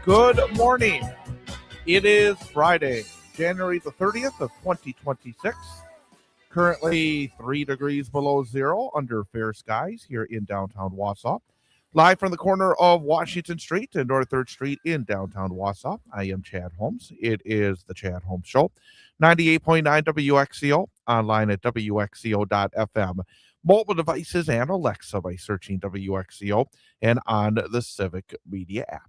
Good morning. It is Friday, January the 30th of 2026. Currently 3 degrees below zero under fair skies here in downtown Wausau. Live from the corner of Washington Street and North 3rd Street in downtown Wausau. I am Chad Holmes. It is the Chad Holmes Show. 98.9 WXCO, online at WXCO.FM. Mobile devices and Alexa by searching WXCO and on the Civic Media app.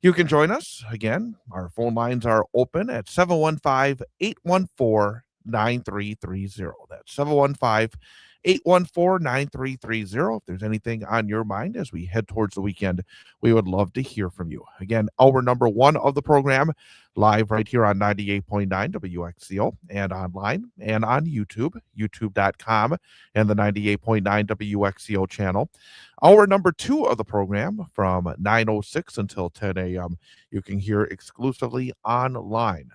You can join us. Again, our phone lines are open at 715-814-9330. That's 715-814-9330. If there's anything on your mind as we head towards the weekend, we would love to hear from you. Again, hour number one of the program, live right here on 98.9 WXCO and online and on YouTube, youtube.com and the 98.9 WXCO channel. Hour number two of the program from 9:06 until 10 a.m. You can hear exclusively online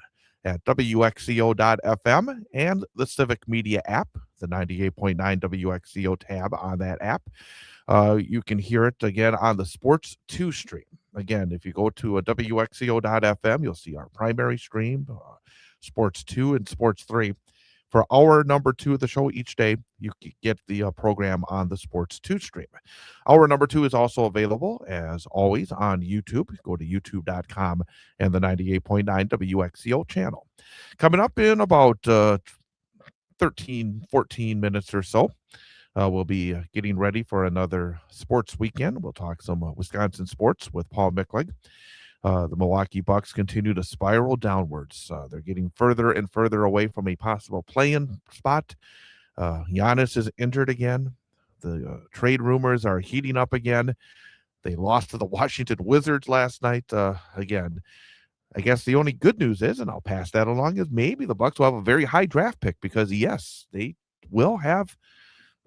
at WXCO.FM and the Civic Media app, the 98.9 WXCO tab on that app. You can hear it again on the Sports 2 stream. Again, if you go to WXCO.FM, you'll see our primary stream, Sports 2 and Sports 3. For hour number two of the show each day, you can get the program on the Sports 2 stream. Hour number two is also available, as always, on YouTube. Go to youtube.com and the 98.9 WXCO channel. Coming up in about 13, 14 minutes or so, we'll be getting ready for another sports weekend. We'll talk some Wisconsin sports with Paul Micklig. The Milwaukee Bucks continue to spiral downwards. They're getting further and further away from a possible play-in spot. Giannis is injured again. The trade rumors are heating up again. They lost to the Washington Wizards last night. Again, I guess the only good news is, and I'll pass that along, is maybe the Bucks will have a very high draft pick because, yes, they will have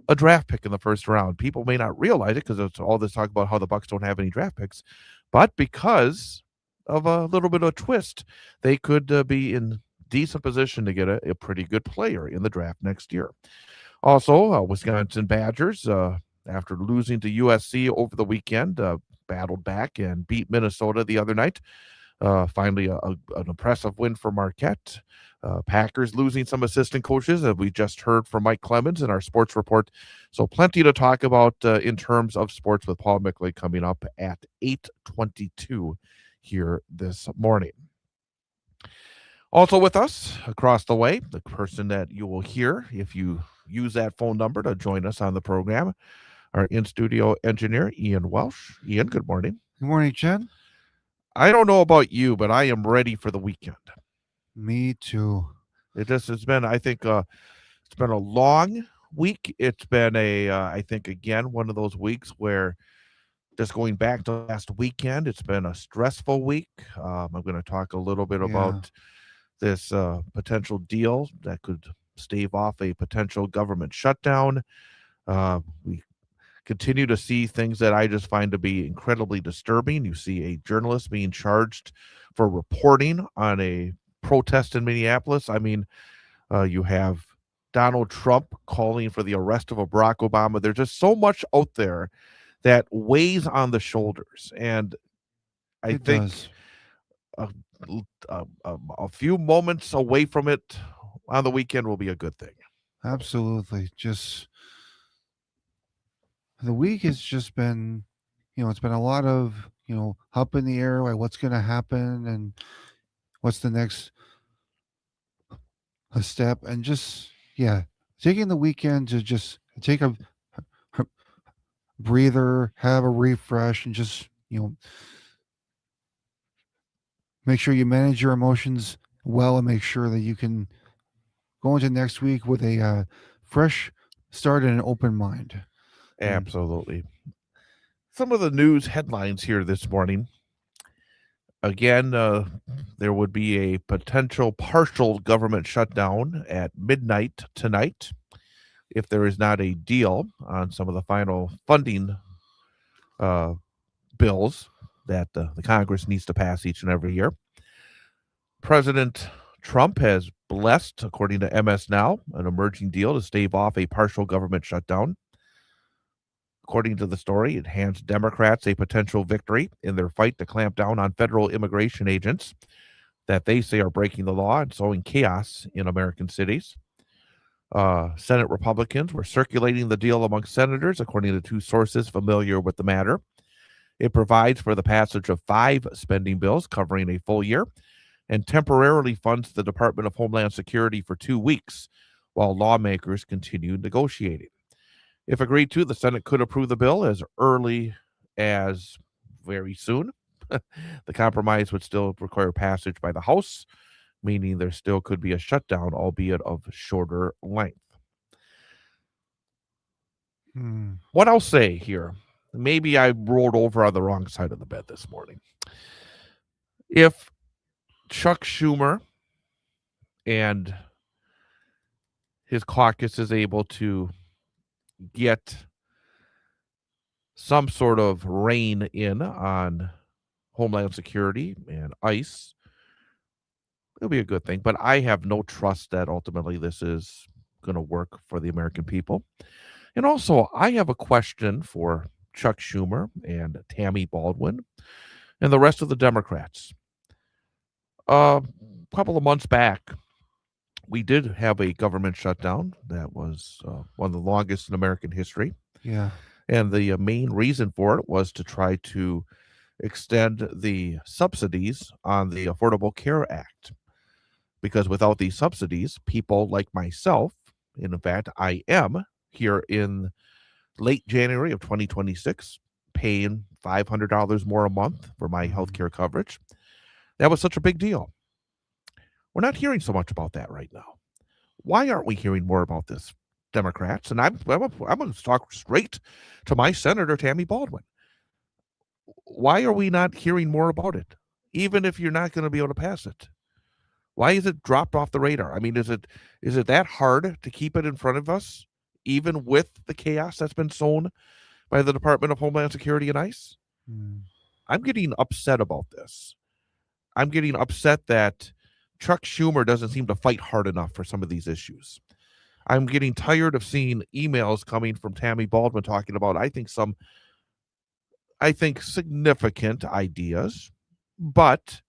a draft pick in the first round. People may not realize it because it's all this talk about how the Bucks don't have any draft picks, but because of a little bit of a twist, they could be in decent position to get a pretty good player in the draft next year. Also, Wisconsin Badgers, after losing to USC over the weekend, battled back and beat Minnesota the other night. Finally, an impressive win for Marquette. Packers losing some assistant coaches, as we just heard from Mike Clemens in our sports report. So plenty to talk about in terms of sports with Paul Micklig coming up at 8:22 here this morning. Also with us across the way, the person that you will hear if you use that phone number to join us on the program, our in-studio engineer, Ian Welsh. Ian, good morning. Good morning, Chad. I don't know about you, but I am ready for the weekend. Me too. It just has been, I think, it's been a long week. It's been I think, again, one of those weeks where just going back to last weekend, it's been a stressful week. I'm going to talk a little bit about this potential deal that could stave off a potential government shutdown. We continue to see things that I just find to be incredibly disturbing. You see a journalist being charged for reporting on a protest in Minneapolis. I mean, you have Donald Trump calling for the arrest of Barack Obama. There's just so much out there that weighs on the shoulders. And I think a few moments away from it on the weekend will be a good thing. Absolutely. Just the week has just been, it's been a lot of, up in the air, like what's going to happen and what's the next step. And just, yeah, taking the weekend to just take a breather, have a refresh, and just, make sure you manage your emotions well and make sure that you can go into next week with a fresh start and an open mind. And Absolutely. Some of the news headlines here this morning. Again, there would be a potential partial government shutdown at midnight tonight if there is not a deal on some of the final funding uh, bills that the Congress needs to pass each and every year. President Trump has blessed, according to MS Now, an emerging deal to stave off a partial government shutdown. According to the story, it hands Democrats a potential victory in their fight to clamp down on federal immigration agents that they say are breaking the law and sowing chaos in American cities. Senate Republicans were circulating the deal among senators, according to two sources familiar with the matter. It provides for the passage of 5 spending bills covering a full year and temporarily funds the Department of Homeland Security for 2 weeks while lawmakers continue negotiating. If agreed to, the Senate could approve the bill as early as very soon. The compromise would still require passage by the House, meaning there still could be a shutdown, albeit of shorter length. What I'll say here, maybe I rolled over on the wrong side of the bed this morning. If Chuck Schumer and his caucus is able to get some sort of rein in on Homeland Security and ICE, it'll be a good thing. But I have no trust that ultimately this is going to work for the American people. And also, I have a question for Chuck Schumer and Tammy Baldwin and the rest of the Democrats. A couple of months back, we did have a government shutdown that was one of the longest in American history. yeah, And the main reason for it was to try to extend the subsidies on the Affordable Care Act. Because without these subsidies, people like myself, and in fact, I am here in late January of 2026, paying $500 more a month for my health care coverage. That was such a big deal. We're not hearing so much about that right now. Why aren't we hearing more about this, Democrats? And I'm going to talk straight to my Senator Tammy Baldwin. Why are we not hearing more about it, even if you're not going to be able to pass it? Why is it dropped off the radar? I mean, is it that hard to keep it in front of us, even with the chaos that's been sown by the Department of Homeland Security and ICE? I'm getting upset about this. I'm getting upset that Chuck Schumer doesn't seem to fight hard enough for some of these issues. I'm getting tired of seeing emails coming from Tammy Baldwin talking about, I think significant ideas, but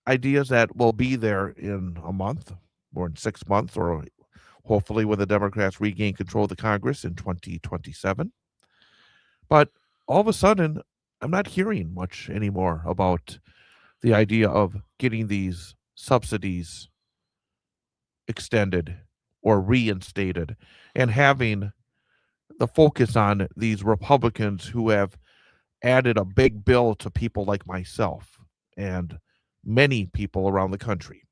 ideas that will be there in a month or in 6 months, or hopefully when the Democrats regain control of the Congress in 2027. But all of a sudden, I'm not hearing much anymore about the idea of getting these subsidies extended or reinstated and having the focus on these Republicans who have added a big bill to people like myself and many people around the country.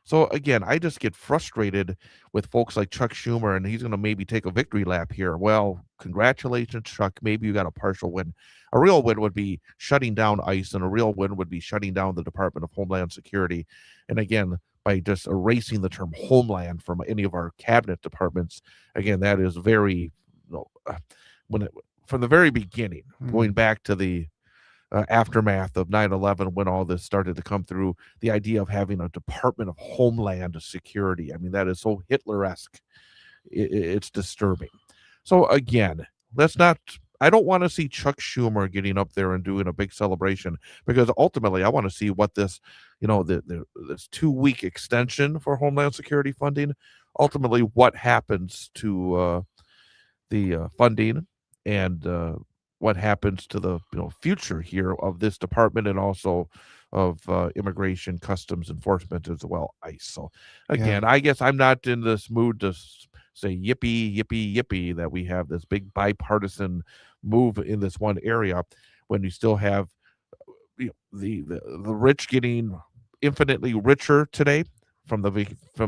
So again, I just get frustrated with folks like Chuck Schumer, and he's going to maybe take a victory lap here. Well, congratulations, Chuck. Maybe you got a partial win. A real win would be shutting down ICE, and a real win would be shutting down the Department of Homeland Security. And again, by just erasing the term homeland from any of our cabinet departments, again, that is very, from the very beginning, going back to the aftermath of 9/11, when all this started to come through, the idea of having a Department of Homeland Security. I mean, that is so Hitler-esque. It's disturbing. So again, let's not I don't want to see Chuck Schumer getting up there and doing a big celebration because ultimately I want to see what this, this 2 week extension for Homeland Security funding, ultimately what happens to the funding and what happens to the future here of this department and also of immigration customs enforcement as well, ICE. So Yeah. again, I guess I'm not in this mood to say yippee yippee yippee that we have this big bipartisan move in this one area when you still have the rich getting infinitely richer today from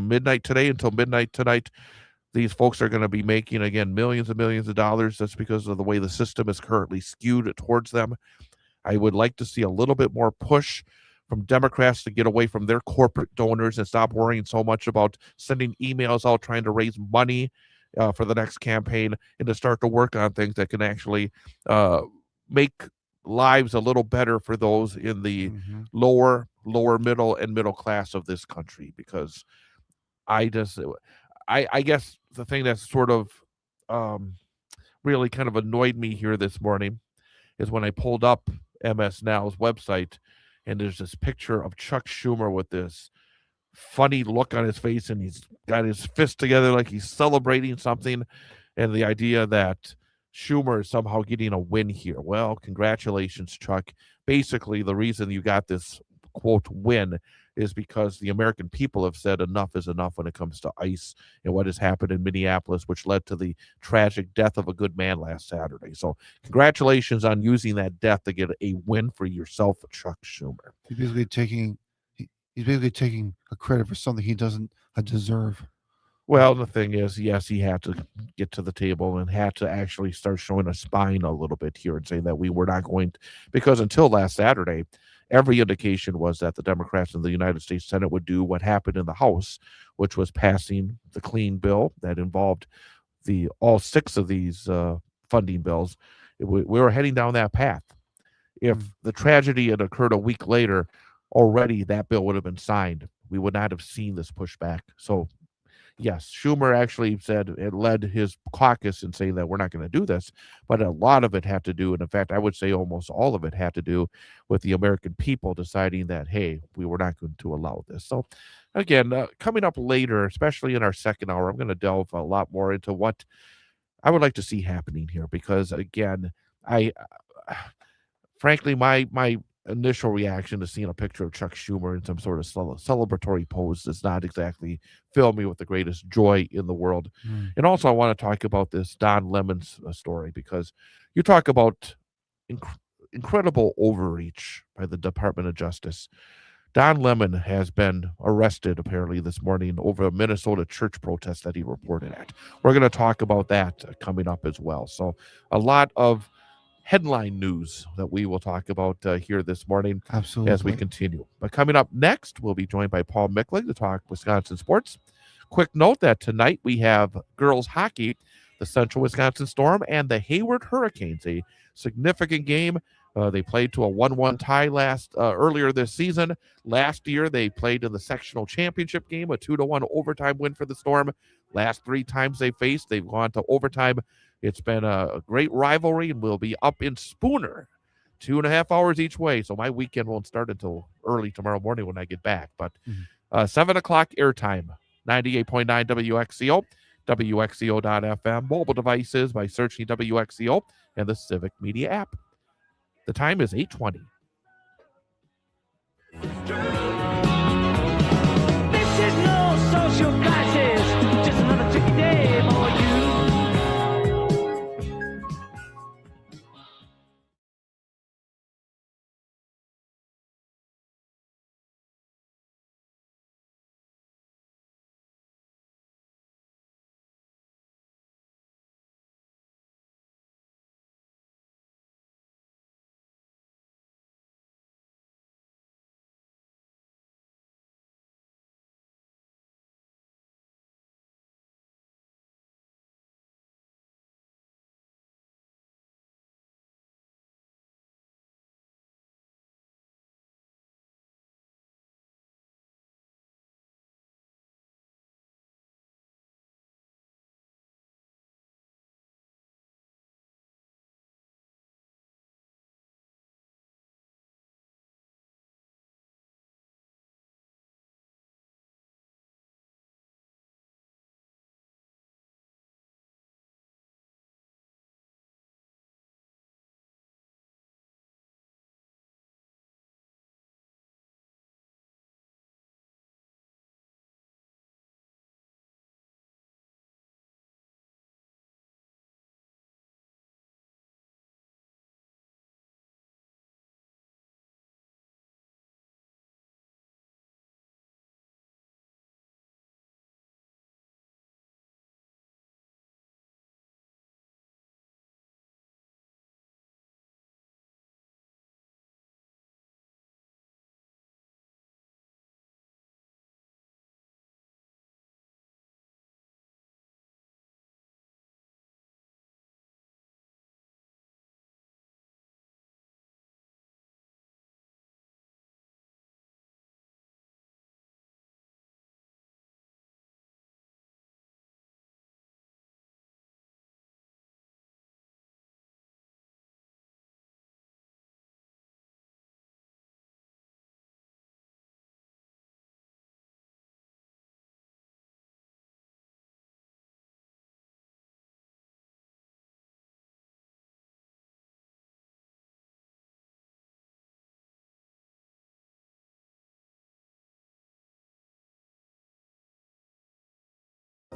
midnight today until midnight tonight. These folks are going to be making again millions and millions of dollars. That's because of the way the system is currently skewed towards them. I would like to see a little bit more push from Democrats to get away from their corporate donors and stop worrying so much about sending emails out trying to raise money for the next campaign and to start to work on things that can actually make lives a little better for those in the Hmm. lower middle and middle class of this country. Because I just I guess the thing that's sort of um, really kind of annoyed me here this morning is when I pulled up MS Now's website and there's this picture of Chuck Schumer with this funny look on his face and he's got his fist together like he's celebrating something, and the idea that Schumer is somehow getting a win here. Well, congratulations, Chuck. Basically, the reason you got this quote win is because the American people have said enough is enough when it comes to ICE and what has happened in Minneapolis, which led to the tragic death of a good man last Saturday. So, congratulations on using that death to get a win for yourself, Chuck Schumer. He's basically taking he's basically taking a credit for something he doesn't deserve. Well, the thing is, yes, he had to get to the table and had to actually start showing a spine a little bit here and say that we were not going to, because until last Saturday, every indication was that the Democrats in the United States Senate would do what happened in the House, which was passing the clean bill that involved the all six of these funding bills. We were heading down that path. Mm. If the tragedy had occurred a week later, already that bill would have been signed. We would not have seen this pushback. So yes, Schumer actually said it led his caucus in saying that we're not going to do this, but a lot of it had to do, and in fact, I would say almost all of it had to do with the American people deciding that, hey, we were not going to allow this. So, again, coming up later, especially in our second hour, I'm going to delve a lot more into what I would like to see happening here because, again, I frankly, my initial reaction to seeing a picture of Chuck Schumer in some sort of celebratory pose does not exactly fill me with the greatest joy in the world. Mm. And also, I want to talk about this Don Lemon's story because you talk about inc- incredible overreach by the Department of Justice. Don Lemon has been arrested apparently this morning over a Minnesota church protest that he reported at. We're going to talk about that coming up as well. So, a lot of headline news that we will talk about here this morning as we Absolutely. continue. But coming up next, we'll be joined by Paul Mickling to talk Wisconsin sports. Quick note that tonight we have girls hockey, the Central Wisconsin Storm and the Hayward Hurricanes, a significant game. They played to a 1-1 tie earlier this season. Last year, they played in the sectional championship game, a 2-1 overtime win for the Storm. Last three times they faced, they've gone to overtime. It's been a great rivalry, and we'll be up in Spooner 2.5 hours each way. So my weekend won't start until early tomorrow morning when I get back. But Mhm. 7 o'clock airtime, 98.9 WXCO, WXCO.FM, mobile devices by searching WXCO and the Civic Media app. The time is 8:20. This is no social crisis, just another tricky day for you.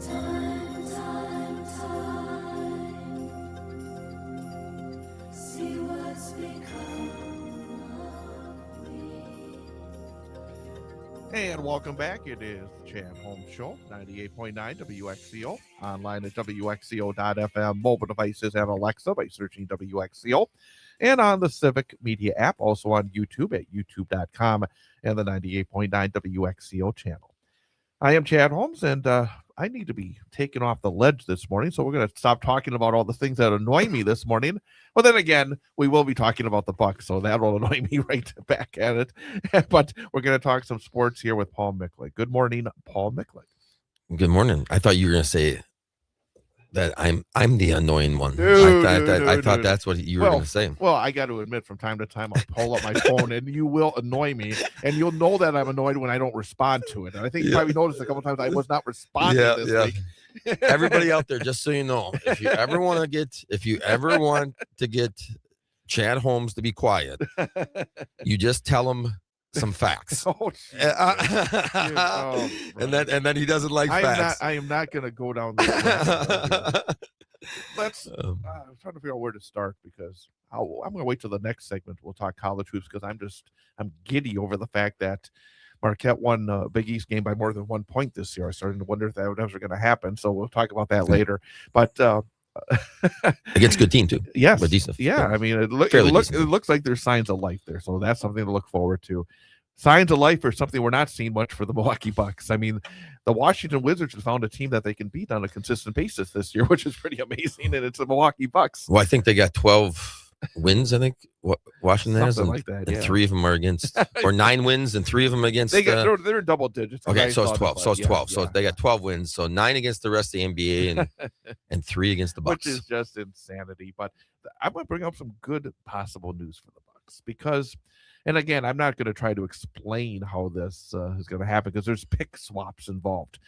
See what's become of me. And welcome back. It is the Chad Holmes Show, 98.9 WXCO, online at WXCO.FM, mobile devices and Alexa by searching WXCO, and on the Civic Media app, also on YouTube at youtube.com and the 98.9 WXCO channel. I am Chad Holmes, and I need to be taken off the ledge this morning, so we're going to stop talking about all the things that annoy me this morning. Well, then again, we will be talking about the Bucks, so that will annoy me right back at it. But we're going to talk some sports here with Paul Micklig. Good morning, Paul Micklig. Good morning. I thought you were going to say that I'm the annoying one. I thought that's what you were going to say. Well, I got to admit, from time to time, I'll pull up my phone, and you will annoy me, and you'll know that I'm annoyed when I don't respond to it. And I think you probably noticed a couple times I was not responding this week. Everybody out there, just so you know, if you ever want to get Chad Holmes to be quiet, you just tell him some facts. Oh, and then he doesn't like facts. I am not going to go down this road. Let's. I'm trying to figure out where to start, because I'm going to wait till the next segment. We'll talk college hoops, because I'm giddy over the fact that Marquette won a Big East game by more than 1 point this year. I started to wonder if that was ever going to happen. So we'll talk about that later. But against a good team too. Yes. But decent. Yeah. I mean, it looks like there's signs of life there. So that's something to look forward to. Signs of life are something we're not seeing much for the Milwaukee Bucks. I mean, the Washington Wizards have found a team that they can beat on a consistent basis this year, which is pretty amazing. And it's the Milwaukee Bucks. Well, I think they got 12 wins. I think Washington has, and, like that, and 3 of them are against, or 9 wins and 3 of them against. They're double digits. Okay, so it's 12. So it's 12. So they got 12 wins. So 9 against the rest of the NBA and 3 against the Bucks, which is just insanity. But I'm going to bring up some good possible news for the Bucks, because. And again, I'm not going to try to explain how this is going to happen, because there's pick swaps involved.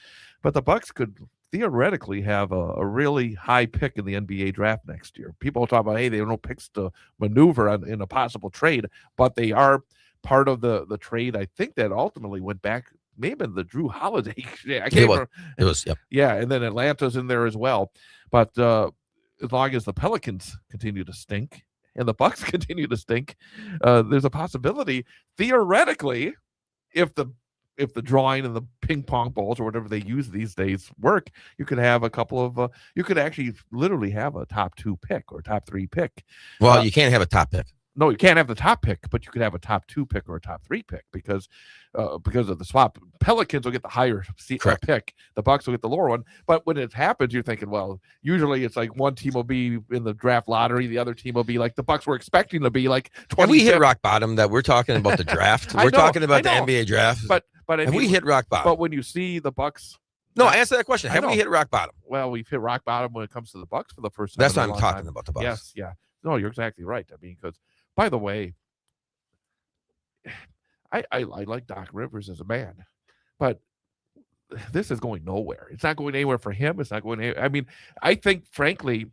But the Bucks could theoretically have a really high pick in the NBA draft next year. People talk about, hey, they have no picks to maneuver in a possible trade, but they are part of the trade. I think that ultimately went back, maybe the Drew Holiday. I can't remember. It was, yep. Yeah, and then Atlanta's in there as well. But as long as the Pelicans continue to stink, and the Bucks continue to stink, there's a possibility, theoretically, if the drawing and the ping pong balls or whatever they use these days work, you could have a couple of you could actually literally have a top 2 pick or top 3 pick. Well, you can't have a top pick. No, you can't have the top pick, but you could have a top 2 pick or a top 3 pick, because of the swap. Pelicans will get the higher pick. The Bucks will get the lower one. But when it happens, you're thinking, well, usually it's like one team will be in the draft lottery, the other team will be like the Bucks were expecting to be like 20. Have we hit rock bottom that we're talking about the draft? We're talking about the NBA draft. But have we hit rock bottom? But when you see the Bucks. No, answer that question. Have we hit rock bottom? Well, we've hit rock bottom when it comes to the Bucks for the first time. That's what I'm talking about, the Bucks. Yes, yeah. No, you're exactly right. I mean, because, by the way, I like Doc Rivers as a man, but this is going nowhere. It's not going anywhere for him. It's not going anywhere. I mean, I think, frankly,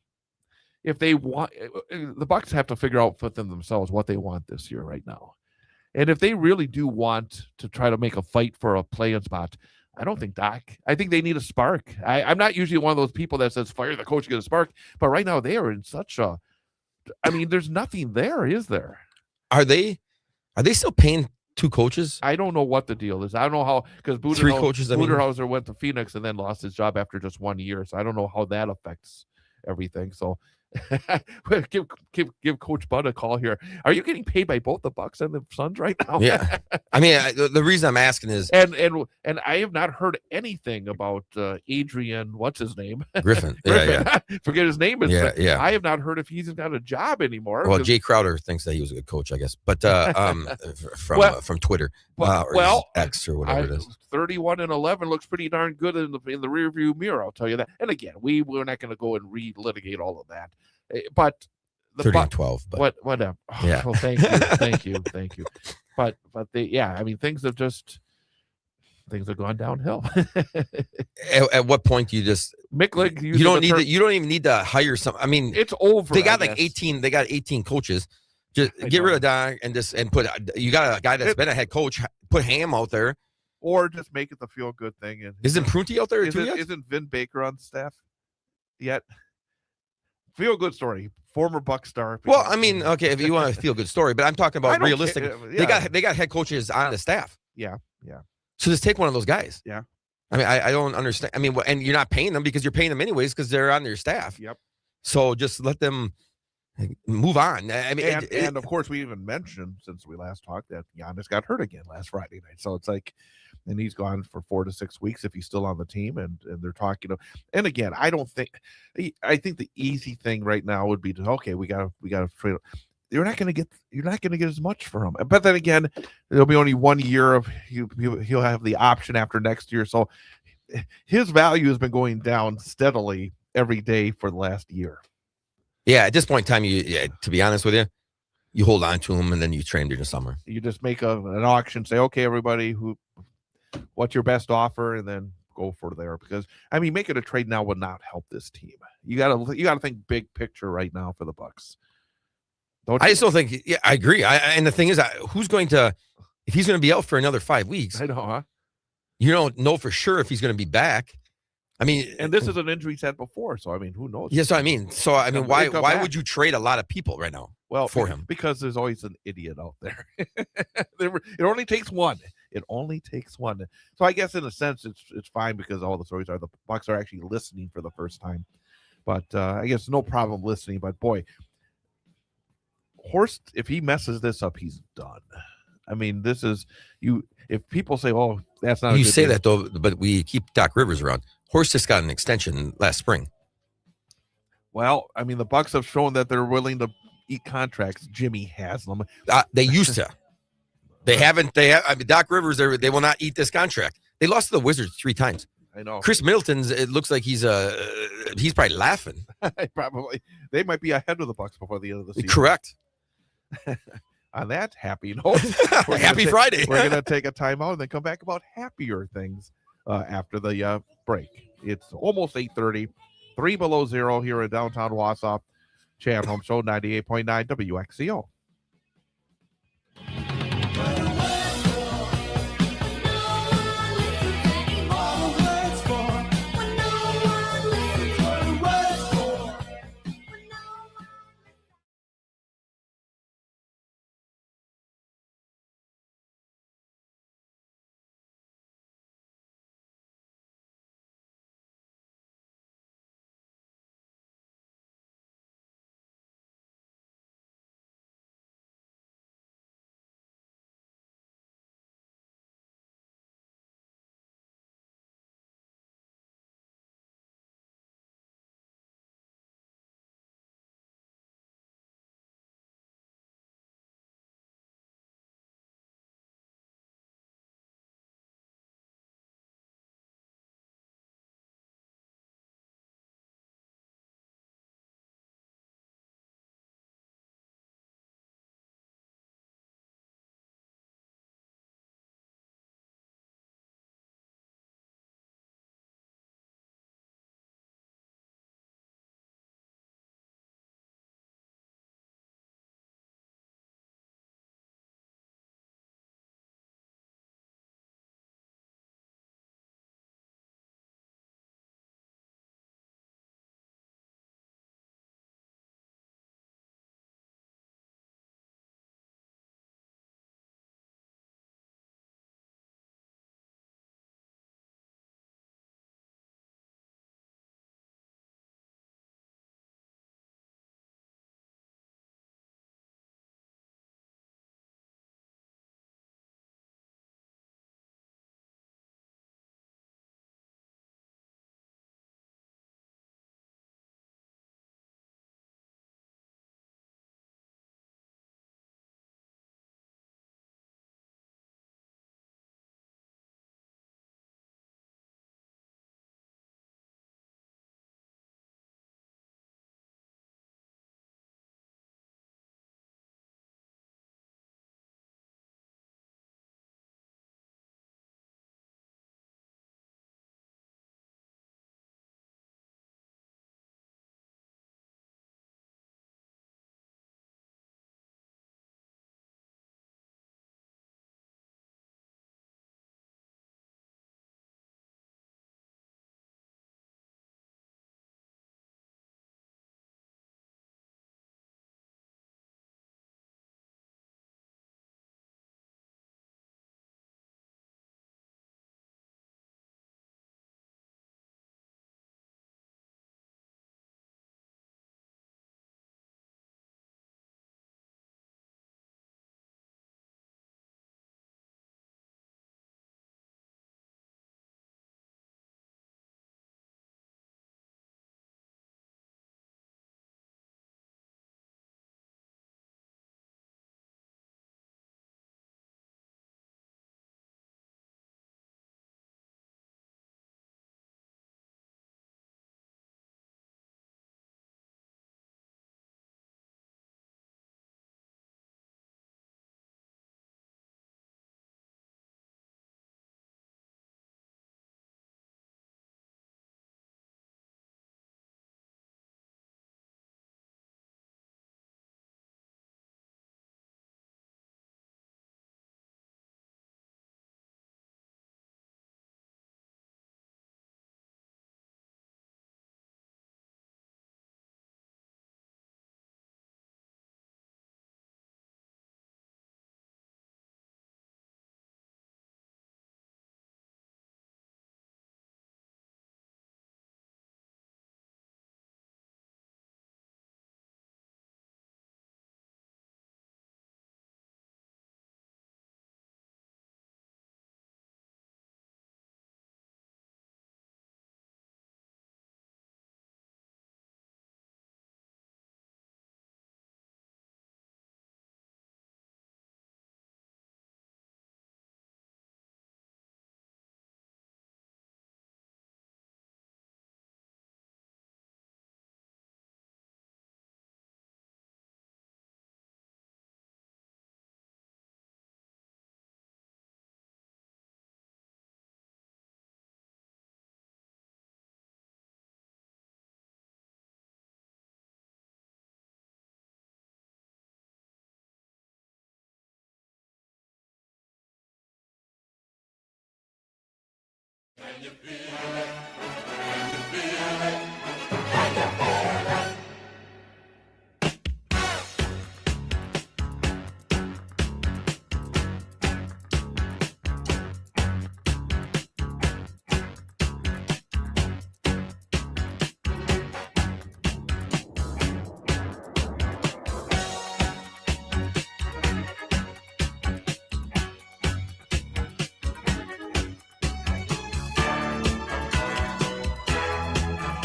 if they want, the Bucks have to figure out for themselves what they want this year right now. And if they really do want to try to make a fight for a play-in spot, I don't think I think they need a spark. I'm not usually one of those people that says fire the coach, get a spark, but right now they are in such a, I mean, there's nothing there, is there? Are they still paying 2 coaches? I don't know what the deal is. I don't know how, because Budenholzer went to Phoenix and then lost his job after just 1 year. So I don't know how that affects everything. So give Coach Bud a call here. Are you getting paid by both the Bucks and the Suns right now? Yeah. I mean, the reason I'm asking is, and I have not heard anything about Adrian. What's his name? Griffin. Yeah. Forget his name. Yeah. I have not heard if he's got a job anymore. Well, Jay Crowder thinks that he was a good coach, I guess, but from Twitter or X or whatever it is. 31-11 looks pretty darn good in the rearview mirror. I'll tell you that. And again, we're not going to go and relitigate all of that. But the 30-12, but whatever. Oh, yeah. Well, thank you. But I mean, things have gone downhill. At what point do you just Micklig? You don't even need to hire some. I mean, it's over. They got 18. They got 18 coaches. Just get rid of Doc and put. You got a guy that's been a head coach. Put Ham out there. or just make it the feel good thing. And Isn't Prunty out there too yet? isn't Vin Baker on staff yet? Feel good story. Former Buck star. Well, I mean, okay, if you want to feel good story, but I'm talking I about don't realistic. care. Yeah. They got head coaches on the staff. Yeah. So just take one of those guys. Yeah. I mean, I don't understand. I mean, and you're not paying them because you're paying them anyways because they're on your staff. Yep. So just let them move on. I mean, And of course, we even mentioned since we last talked that Giannis got hurt again last Friday night. So it's like, and he's gone for 4 to 6 weeks if he's still on the team. And they're talking. And again, I think the easy thing right now would be to we got to trade. You're not going to get as much for him. But then again, there'll be only 1 year of he'll have the option after next year. So his value has been going down steadily every day for the last year. yeah, at this point in time, to be honest with you, you hold on to him and then you trade him during the summer. You just make an auction, say, okay, everybody, what's your best offer, and then go for there. Because I mean, making a trade now would not help this team. You gotta think big picture right now for the Bucks. I just don't think. Yeah, I agree. And the thing is, who's going to, if he's going to be out for another 5 weeks? I know, huh? You don't know for sure if he's going to be back. I mean, and this is an injury he's had before, so I mean, who knows? Yes, I mean, why back. would you trade a lot of people right now? Well, for him, because there's always an idiot out there. It only takes one. It only takes one. So I guess in a sense, it's fine because all the stories are the Bucks are actually listening for the first time. But I guess no problem listening. But boy, Horst, if he messes this up, he's done. I mean, this is you. If people say, "Oh, that's not," you say that though, but we keep Doc Rivers around. Horst just got an extension last spring. Well, I mean, the Bucks have shown that they're willing to eat contracts. Jimmy has them. They used to. They haven't. I mean, Doc Rivers. They will not eat this contract. They lost to the Wizards 3 times. I know. Chris Middleton's. It looks like he's probably laughing. Probably. They might be ahead of the Bucks before the end of the season. Correct. On that happy note, happy Friday. We're going to take a timeout and then come back about happier things after the break. It's almost 8:30, 3 below zero here in downtown Wausau. Chad Holmes Show, 98.9 WXCO.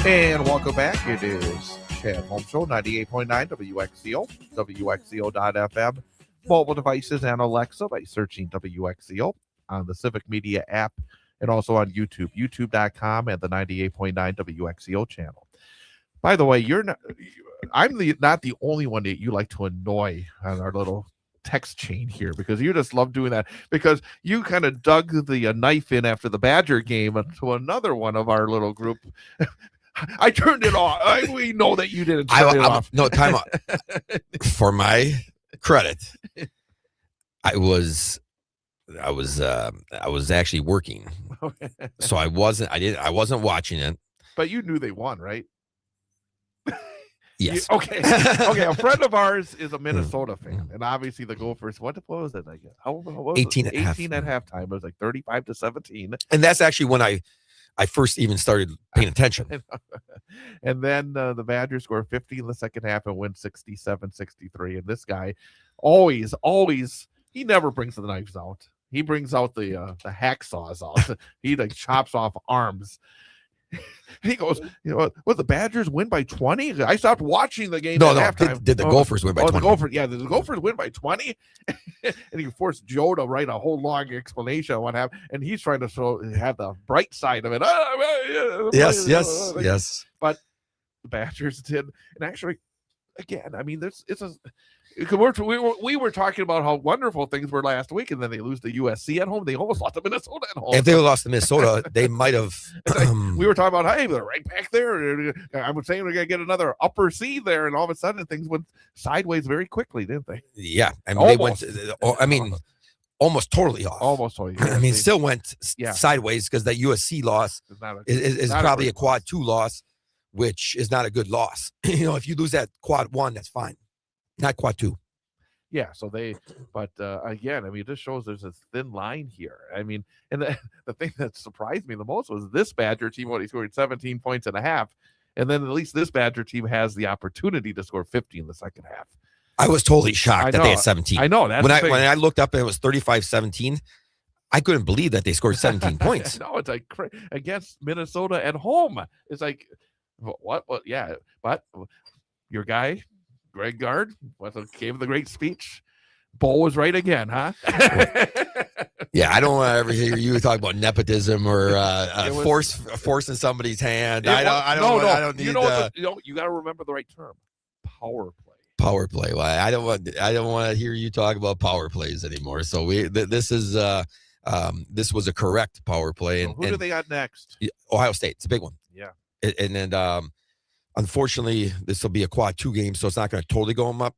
And welcome back. It is Chad Holmes Show, 98.9 WXCO, WXCO.FM, mobile devices, and Alexa by searching WXCO on the Civic Media app and also on YouTube, youtube.com and the 98.9 WXCO channel. By the way, I'm not the only one that you like to annoy on our little text chain here, because you just love doing that, because you kind of dug the knife in after the Badger game to another one of our little group. I turned it off. We know that you didn't turn it off. No, time out. For my credit, I was actually working, so I wasn't watching it. But you knew they won, right? Yes. Okay. A friend of ours is a Minnesota fan, and obviously the Gophers. What was it? Like how was 18 it? 18 at halftime. It was like 35-17. And that's actually when I first even started paying attention. And then the Badgers score 50 in the second half and win 67-63. And this guy always, he never brings the knives out. He brings out the hacksaws out. He like chops off arms. And he goes, what, the Badgers win by 20? I stopped watching the game at halftime. Did the Gophers win by 20? The Gophers win by 20? And he forced Joe to write a whole long explanation on what happened. And he's trying to have the bright side of it. Yes. But the Badgers did. And actually, again, I mean, we were talking about how wonderful things were last week, and then they lose to USC at home. They almost lost to Minnesota at home. If they lost to Minnesota, they might have. We were talking about, hey, they're right back there. I was saying we're going to get another upper seed there, and all of a sudden things went sideways very quickly, didn't they? Yeah, I mean, almost. Almost totally off. Almost totally. I mean, still went sideways, because that USC loss is probably a quad 2 loss, which is not a good loss. If you lose that quad 1, that's fine. Not quad 2. Yeah, so again, I mean, it just shows there's a thin line here. I mean, and the thing that surprised me the most was this Badger team only scored 17 points and a half, and then at least this Badger team has the opportunity to score 50 in the second half. I was totally shocked that they had 17. I know. That's when I looked up and it was 35-17, I couldn't believe that they scored 17 points. No, it's like against Minnesota at home. It's like, what? Yeah, but your guy, Greg Gard, gave the great speech. Bo was right again, huh? Yeah, I don't want to ever hear you talk about nepotism or forcing somebody's hand. I don't need. You got to remember the right term. Power play. Power play. Well, I don't want to hear you talk about power plays anymore. So this was a correct power play. And who do they got next? Ohio State. It's a big one. Yeah. And then unfortunately, this will be a quad 2 game, so it's not going to totally go them up.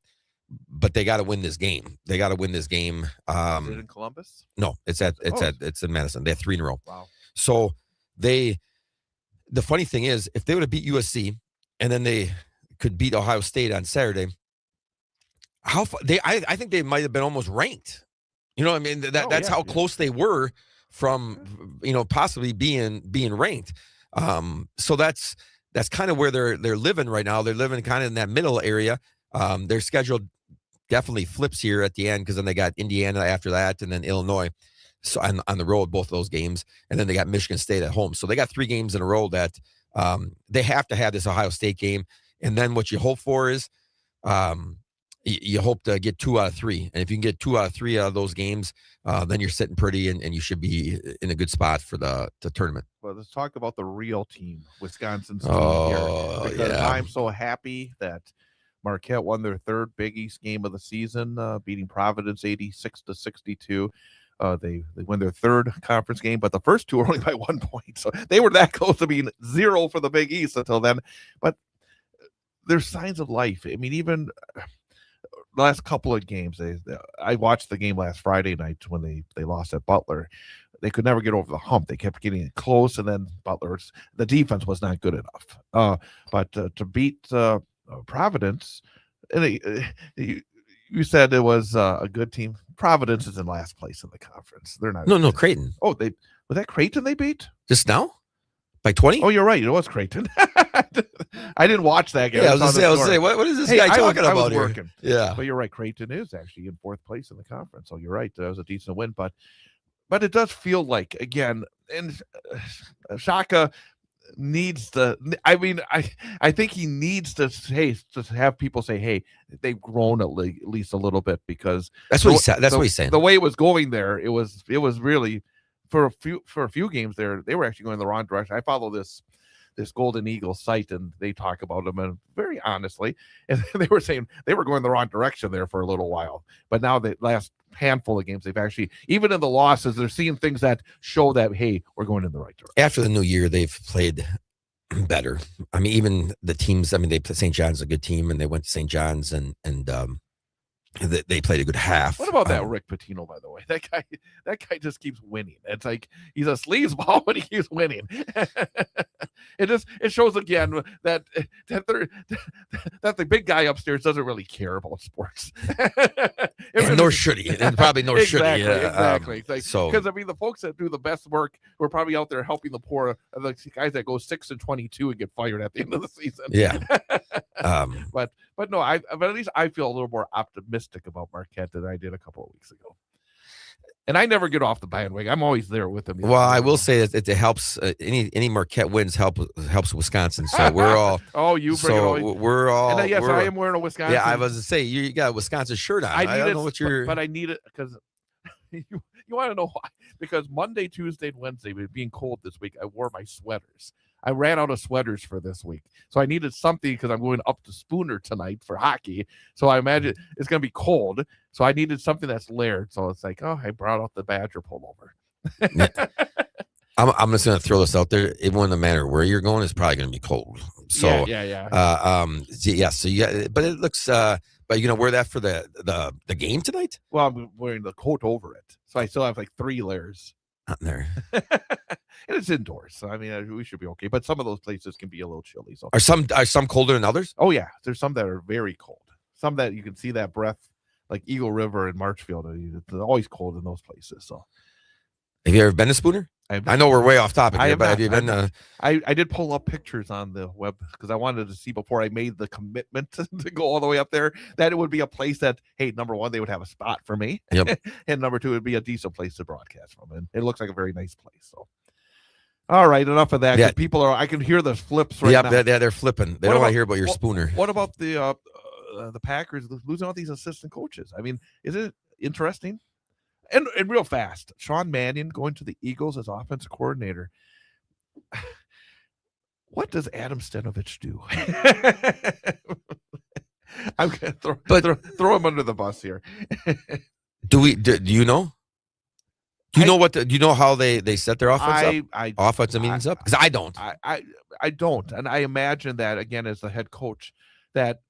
But they got to win this game. Is it in Columbus? No, it's in Madison. They have 3 in a row. Wow. So the funny thing is, if they would have beat USC and then they could beat Ohio State on Saturday, I think they might have been almost ranked. You know what I mean? That's how close they were from possibly being ranked. So that's kind of where they're living right now. They're living kind of in that middle area. Their schedule definitely flips here at the end, because then they got Indiana after that, and then Illinois. So on the road, both of those games, and then they got Michigan State at home. So they got 3 games in a row that they have to have this Ohio State game. And then what you hope for is you hope to get 2 out of 3. And if you can get 2 out of 3 out of those games, then you're sitting pretty, and you should be in a good spot for the tournament. Well, let's talk about the real team, Wisconsin's team here. Because I'm so happy that Marquette won their 3rd Big East game of the season, beating Providence 86-62. They win their 3rd conference game, but the first 2 are only by 1 point. So they were that close to being 0 for the Big East until then. But there's signs of life. I mean, even the last couple of games, I watched the game last Friday night when they lost at Butler. they could never get over the hump. They kept getting it close, and then the defense was not good enough. But to beat Providence, and you said it was a good team. Providence is in last place in the conference. They're not. No, Creighton. Oh, was that Creighton they beat? Just now? By 20? Oh, you're right. It was Creighton. I didn't watch that game. Yeah, I was going to say, what is this guy talking about here? Working. Yeah. But you're right. Creighton is actually in fourth place in the conference. So you're right. That was a decent win. But it does feel like, again, and Shaka needs to, I mean, I think he needs to have people say, hey, they've grown at least a little bit, because that's what he said. That's what he's saying. The way it was going there, it was really for a few games there, they were actually going in the wrong direction. I follow this Golden Eagle site, and they talk about them, and very honestly, and they were saying they were going the wrong direction there for a little while. But now the last handful of games, they've actually, even in the losses, they're seeing things that show that, hey, we're going in the right direction. After the new year, they've played better. I mean, even the teams, I mean, St. John's a good team, and they went to St. John's and they played a good half. What about that Rick Pitino, by the way? That guy just keeps winning. It's like he's a sleazeball, but he keeps winning. It shows again that the big guy upstairs doesn't really care about sports. Nor should he, and probably nor should he. Exactly. Like, so, because I mean, the folks that do the best work were probably out there helping the poor, the guys that go 6-22 and get fired at the end of the season. Yeah. But no, but at least I feel a little more optimistic about Marquette than I did a couple of weeks ago. And I never get off the bandwagon. I'm always there with them. Well, I will say that it helps. Any Marquette wins helps Wisconsin. So we're all. Oh, you bring it all. We're all. And yes, I am wearing a Wisconsin. Yeah, I was to say you got a Wisconsin shirt on. I don't know what you're. But I need it because you want to know why? Because Monday, Tuesday, and Wednesday, being cold this week, I wore my sweaters. I ran out of sweaters for this week. So I needed something because I'm going up to Spooner tonight for hockey. So I imagine it's going to be cold. So I needed something that's layered. So it's like, oh, I brought out the Badger pullover. I'm just going to throw this out there. It wouldn't matter where you're going. It's probably going to be cold. So yeah. So yeah, but it looks. But you're going to wear that for the game tonight? Well, I'm wearing the coat over it. So I still have like 3 layers. Not there. And it's indoors, so I mean, we should be okay. But some of those places can be a little chilly. So are some colder than others? Oh yeah, there's some that are very cold. Some that you can see that breath, like Eagle River and Marchfield. It's always cold in those places. So, have you ever been to Spooner? I know we're way off topic here, but have you been? I did pull up pictures on the web because I wanted to see before I made the commitment to go all the way up there that it would be a place that, hey, number one, they would have a spot for me. Yep. And number two, it would be a decent place to broadcast from. And it looks like a very nice place. So, all right, enough of that. Yeah. People I can hear the flips right now. Yeah, they're flipping. They don't want to hear about your Spooner. What about the Packers losing all these assistant coaches? I mean, is it interesting? And real fast, Sean Mannion going to the Eagles as offensive coordinator. What does Adam Stenovich do? I'm going to throw him under the bus here. Do you know? Do you know how they set their offense up? Offensive meetings up? Because I don't. I don't. And I imagine that, again, as the head coach, that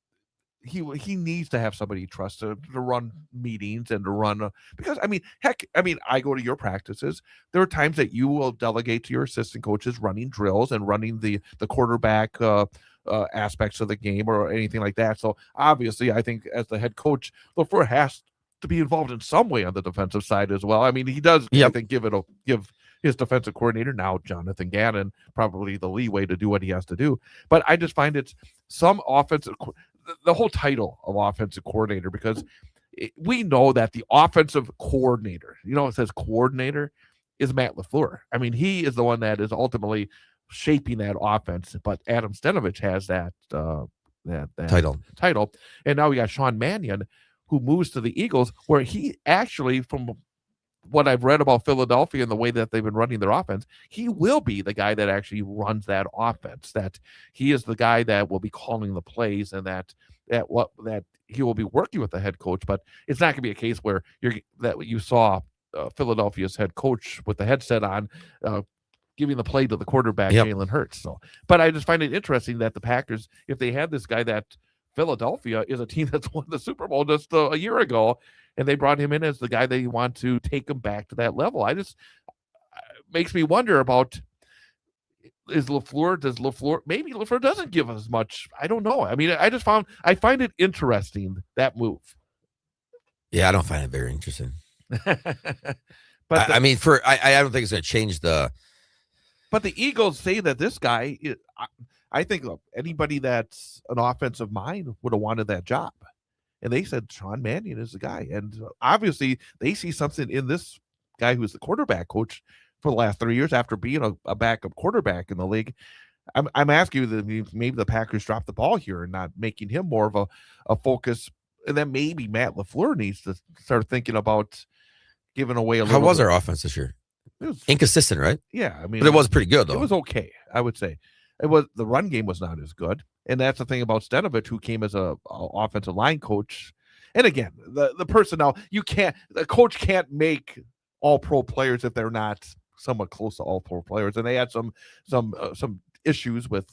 he needs to have somebody he trusts to run meetings and to run because I go to your practices. There are times that you will delegate to your assistant coaches running drills and running the quarterback aspects of the game or anything like that. So obviously, I think as the head coach, LaFleur has to be involved in some way on the defensive side as well. I mean, he does. Yep. I think give his defensive coordinator, now Jonathan Gannon, probably the leeway to do what he has to do. But I just find it's some offensive. The whole title of offensive coordinator, because we know that the offensive coordinator, it says coordinator, is Matt LaFleur. I mean, he is the one that is ultimately shaping that offense, but Adam Stenovich has that title. And now we got Sean Mannion, who moves to the Eagles, where he actually, from what I've read about Philadelphia and the way that they've been running their offense, he will be the guy that actually runs that offense. That he is the guy that will be calling the plays, and that he will be working with the head coach. But it's not going to be a case where you saw Philadelphia's head coach with the headset on, giving the play to the quarterback, Jalen Hurts. So, but I just find it interesting that the Packers, if they had this guy, that Philadelphia is a team that's won the Super Bowl just a year ago, and they brought him in as the guy they want to take him back to that level. makes me wonder about does LaFleur maybe LaFleur doesn't give as much. I don't know. I mean, I find it interesting, that move. Yeah, I don't find it very interesting. But I mean, I don't think it's going to change the. But the Eagles say that this guy, I think anybody that's an offensive mind would have wanted that job. And they said Sean Mannion is the guy. And obviously they see something in this guy who's the quarterback coach for the last 3 years after being a backup quarterback in the league. I'm asking you that maybe the Packers dropped the ball here and not making him more of a focus. And then maybe Matt LaFleur needs to start thinking about giving away a little. How was our offense this year? It was inconsistent, right? Yeah, I mean, but it was pretty good though. It was okay, I would say. The run game was not as good, and that's the thing about Stenovich, who came as a offensive line coach. And again, the personnel, the coach can't make all pro players if they're not somewhat close to all pro players, and they had some issues with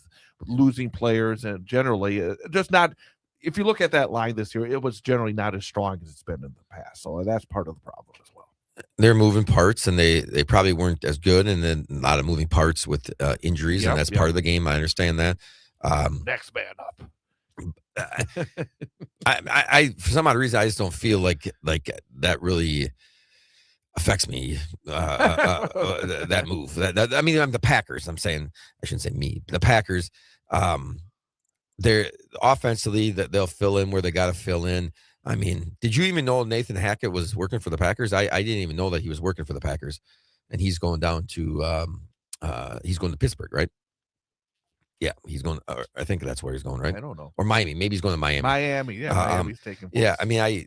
losing players, and generally just not. If you look at that line this year, it was generally not as strong as it's been in the past. So that's part of the problem as well. They're moving parts, and they probably weren't as good, and then a lot of moving parts with injuries, and that's part of the game. I understand that. Next man up. I for some odd reason, I just don't feel like that really affects me. That move. That I mean, I'm the Packers. I'm saying I shouldn't say me. The Packers. They're offensively that they'll fill in where they got to fill in. I mean, did you even know Nathan Hackett was working for the Packers? I didn't even know that he was working for the Packers, and he's going down to Pittsburgh, right? Yeah, he's going. I think that's where he's going, right? I don't know. Or Miami. Maybe he's going to Miami. Miami's taking place. Yeah, I mean, I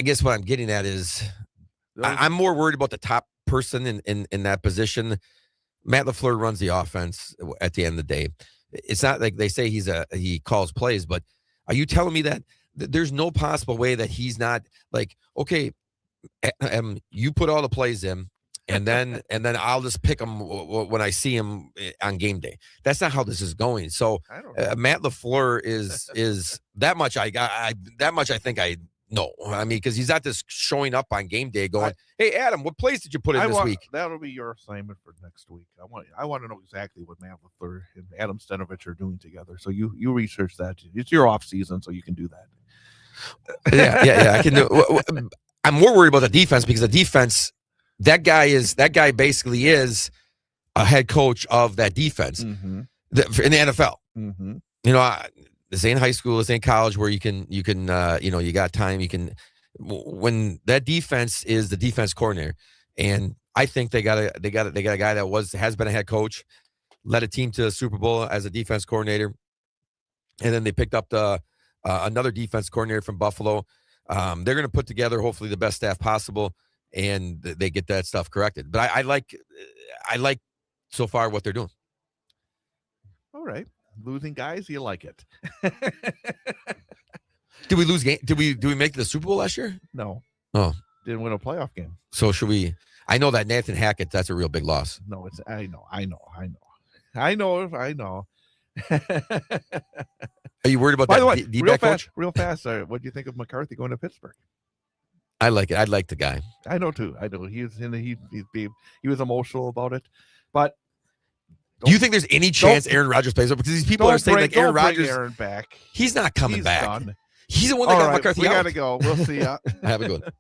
guess what I'm getting at is I'm more worried about the top person in that position. Matt LaFleur runs the offense at the end of the day. It's not like they say he calls plays, but are you telling me that there's no possible way that he's not like, okay, you put all the plays in, and then I'll just pick them when I see him on game day? That's not how this is going. So Matt LaFleur is that much. I think I know. I mean, because he's not just showing up on game day going, "Hey, Adam, what plays did you put in this week?" That'll be your assignment for next week. I want to know exactly what Matt LaFleur and Adam Stenovich are doing together. So you research that. It's your off season, so you can do that. Yeah. I can do. I'm more worried about the defense, because the defense, that guy basically is a head coach of that defense in the NFL. Mm-hmm. This ain't high school, this ain't college where you can you got time. You can, when that defense is the defense coordinator, and I think they got a guy that has been a head coach, led a team to the Super Bowl as a defense coordinator, and then they picked up another defense coordinator from Buffalo. They're going to put together hopefully the best staff possible, and they get that stuff corrected. But I like so far what they're doing. All right. Losing guys, you like it. Did we lose game? Did we make the Super Bowl last year? No. Oh, didn't win a playoff game. So should we? I know that Nathan Hackett, that's a real big loss. No, I know. Are you worried about By that? the way, real fast. What do you think of McCarthy going to Pittsburgh? I like it. I like the guy. I know too. I know he was emotional about it, but. Do you think there's any chance Aaron Rodgers plays up? Because these people are saying like Aaron Rodgers, back. He's not coming back. Done. He's the one that got McCarthy we out. We gotta go. We'll see ya. Have a good one.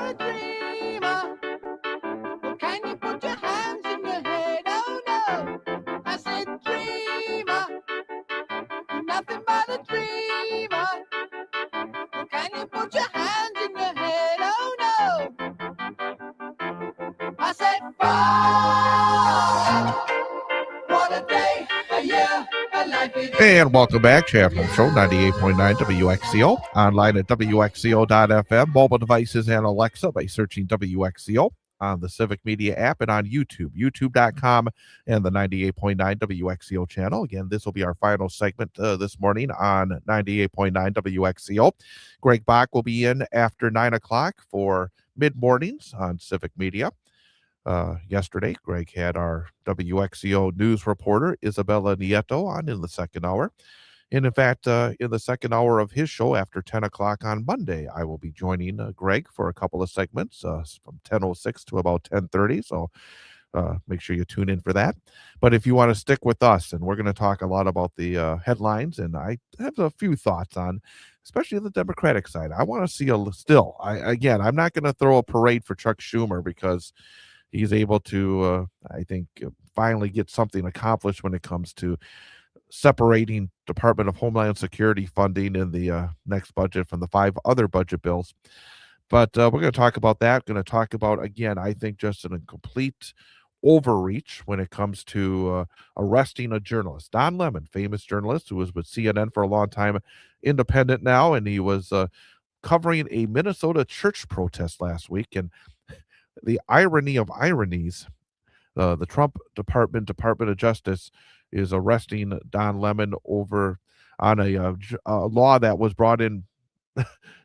are a dreamer. Well, can you put your hands in your head? Oh no, I said dreamer. Nothing but a dreamer. Well, can you put your hands in your head? Oh no, I said fun. What a day, a year, a life it is. And welcome back, Chad Home Show, 98.9 WXCO, online at WXCO.FM, mobile devices and Alexa by searching WXCO, on the Civic Media app, and on YouTube, youtube.com, and the 98.9 WXCO channel. Again, this will be our final segment this morning on 98.9 WXCO. Greg Bach will be in after 9 o'clock for mid-mornings on Civic Media. Yesterday, Greg had our WXCO news reporter, Isabella Nieto, on in the second hour. And in fact, in the second hour of his show after 10 o'clock on Monday, I will be joining Greg for a couple of segments from 10:06 to about 10:30. So make sure you tune in for that. But if you want to stick with us, and we're going to talk a lot about the headlines, and I have a few thoughts on, especially the Democratic side. I want to see I'm not going to throw a parade for Chuck Schumer because he's able to, I think, finally get something accomplished when it comes to separating Department of Homeland Security funding in the next budget from the 5 other budget bills. But we're going to talk about that. Going to talk about, again, I think just an complete overreach when it comes to arresting a journalist. Don Lemon, famous journalist who was with CNN for a long time, independent now, and he was covering a Minnesota church protest last week. And the irony of ironies, the Trump Department of Justice is arresting Don Lemon over on a law that was brought in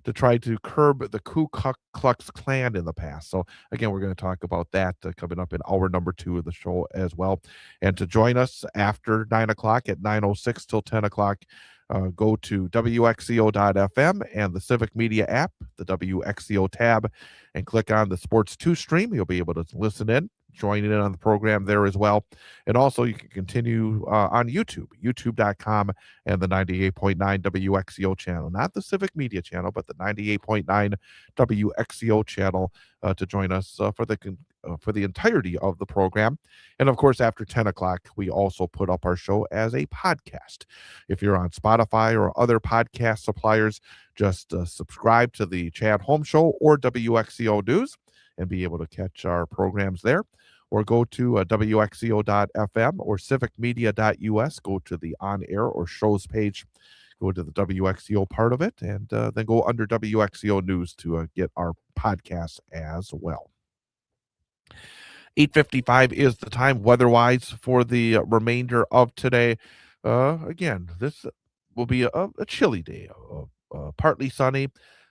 to try to curb the Ku Klux Klan in the past. So again, we're going to talk about that coming up in hour number 2 of the show as well. And to join us after 9 o'clock at 9:06 till 10 o'clock, go to WXCO.FM and the Civic Media app, the WXCO tab, and click on the Sports 2 stream. You'll be able to listen in, join in on the program there as well. And also you can continue on YouTube, youtube.com, and the 98.9 WXCO channel, not the Civic Media channel, but the 98.9 WXCO channel to join us for the entirety of the program. And of course, after 10 o'clock, we also put up our show as a podcast. If you're on Spotify or other podcast suppliers, just subscribe to the Chad Home Show or WXCO News and be able to catch our programs there. Or go to WXCO.FM or civicmedia.us, go to the on-air or shows page, go to the WXCO part of it, and then go under WXCO News to get our podcast as well. 8:55 is the time weather-wise for the remainder of today. Again, this will be a chilly day, partly sunny,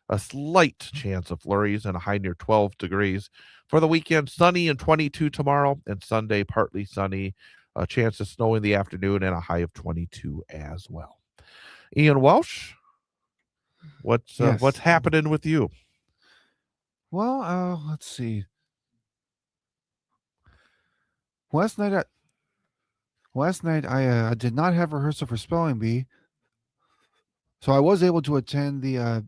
a slight chance of flurries, and a high near 12 degrees. For the weekend, sunny and 22 tomorrow, and Sunday, partly sunny, a chance of snow in the afternoon, and a high of 22 as well. Ian Welsh, what's happening with you? Well, let's see. Last night I did not have rehearsal for spelling bee, so I was able to attend a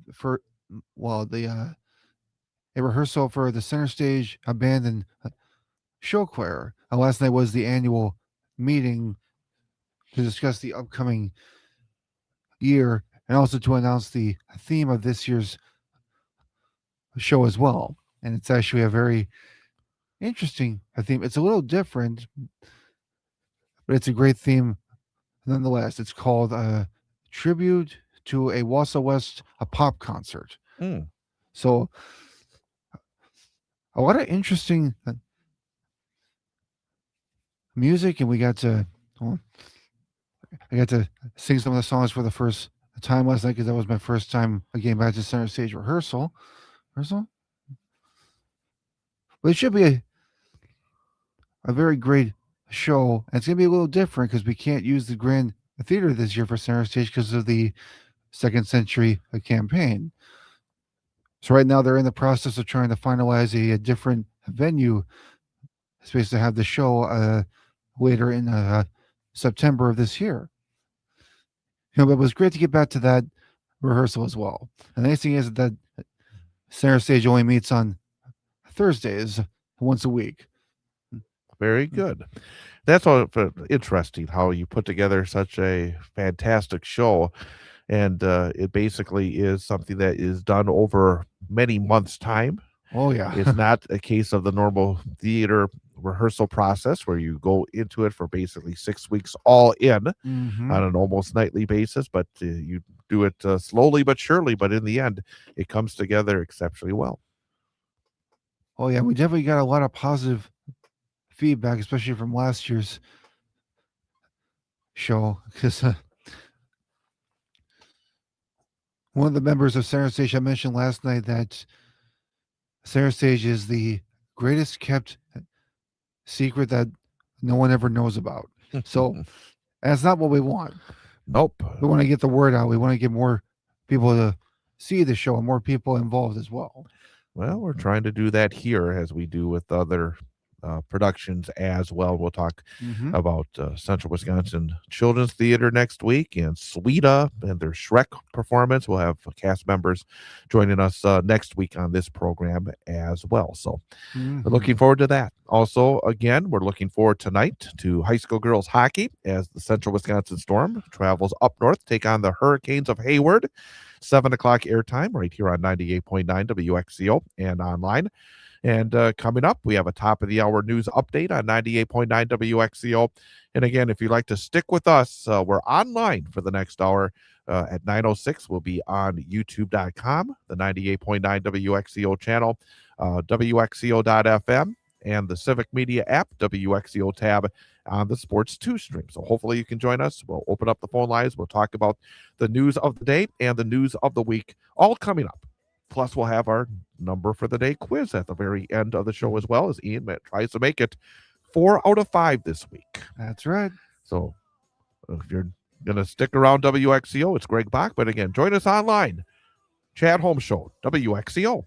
rehearsal for the Center Stage Abandoned Show Choir. Last night was the annual meeting to discuss the upcoming year and also to announce the theme of this year's show as well. And it's actually a very interesting theme. It's a little different, but it's a great theme nonetheless. It's called Tribute to a Wausau West pop concert. So a lot of interesting music, and I got to sing some of the songs for the first time last night because that was my first time again back to Center Stage rehearsal. But it should be a very great show. And it's going to be a little different because we can't use the Grand Theater this year for Center Stage because of the Second Century campaign. So right now they're in the process of trying to finalize a different venue space to have the show later in September of this year. But it was great to get back to that rehearsal as well. And the nice thing is that Center Stage only meets on Thursdays, once a week. Very good. That's all interesting how you put together such a fantastic show. And it basically is something that is done over many months' time. Oh yeah. It's not a case of the normal theater rehearsal process where you go into it for basically 6 weeks all in Mhm. on an almost nightly basis, but you do it slowly but surely. But in the end, it comes together exceptionally well. Oh yeah, we definitely got a lot of positive feedback, especially from last year's show, because one of the members of Center Stage I mentioned last night that Center Stage is the greatest kept secret that no one ever knows about. So that's not what we want. Nope. We want to get the word out. We want to get more people to see the show and more people involved as well. Well, we're trying to do that here as we do with other productions as well. We'll talk Mhm. about Central Wisconsin Children's Theater next week and Sweeta and their Shrek performance. We'll have cast members joining us next week on this program as well. So Mhm. we're looking forward to that. Also, again, we're looking forward tonight to high school girls hockey as the Central Wisconsin Storm travels up north, take on the Hurricanes of Hayward. 7 o'clock airtime right here on 98.9 WXCO and online. And coming up, we have a top of the hour news update on 98.9 WXCO. And again, if you'd like to stick with us, we're online for the next hour at 9:06. We'll be on youtube.com, the 98.9 WXCO channel, WXCO.FM, and the Civic Media app, WXCO tab on the Sports 2 stream. So hopefully you can join us. We'll open up the phone lines. We'll talk about the news of the day and the news of the week, all coming up. Plus, we'll have our number for the day quiz at the very end of the show as well, as Ian tries to make it 4 out of 5 this week. That's right. So if you're going to stick around WXCO, it's Greg Bach. But again, join us online. Chad Holmes Show, WXCO.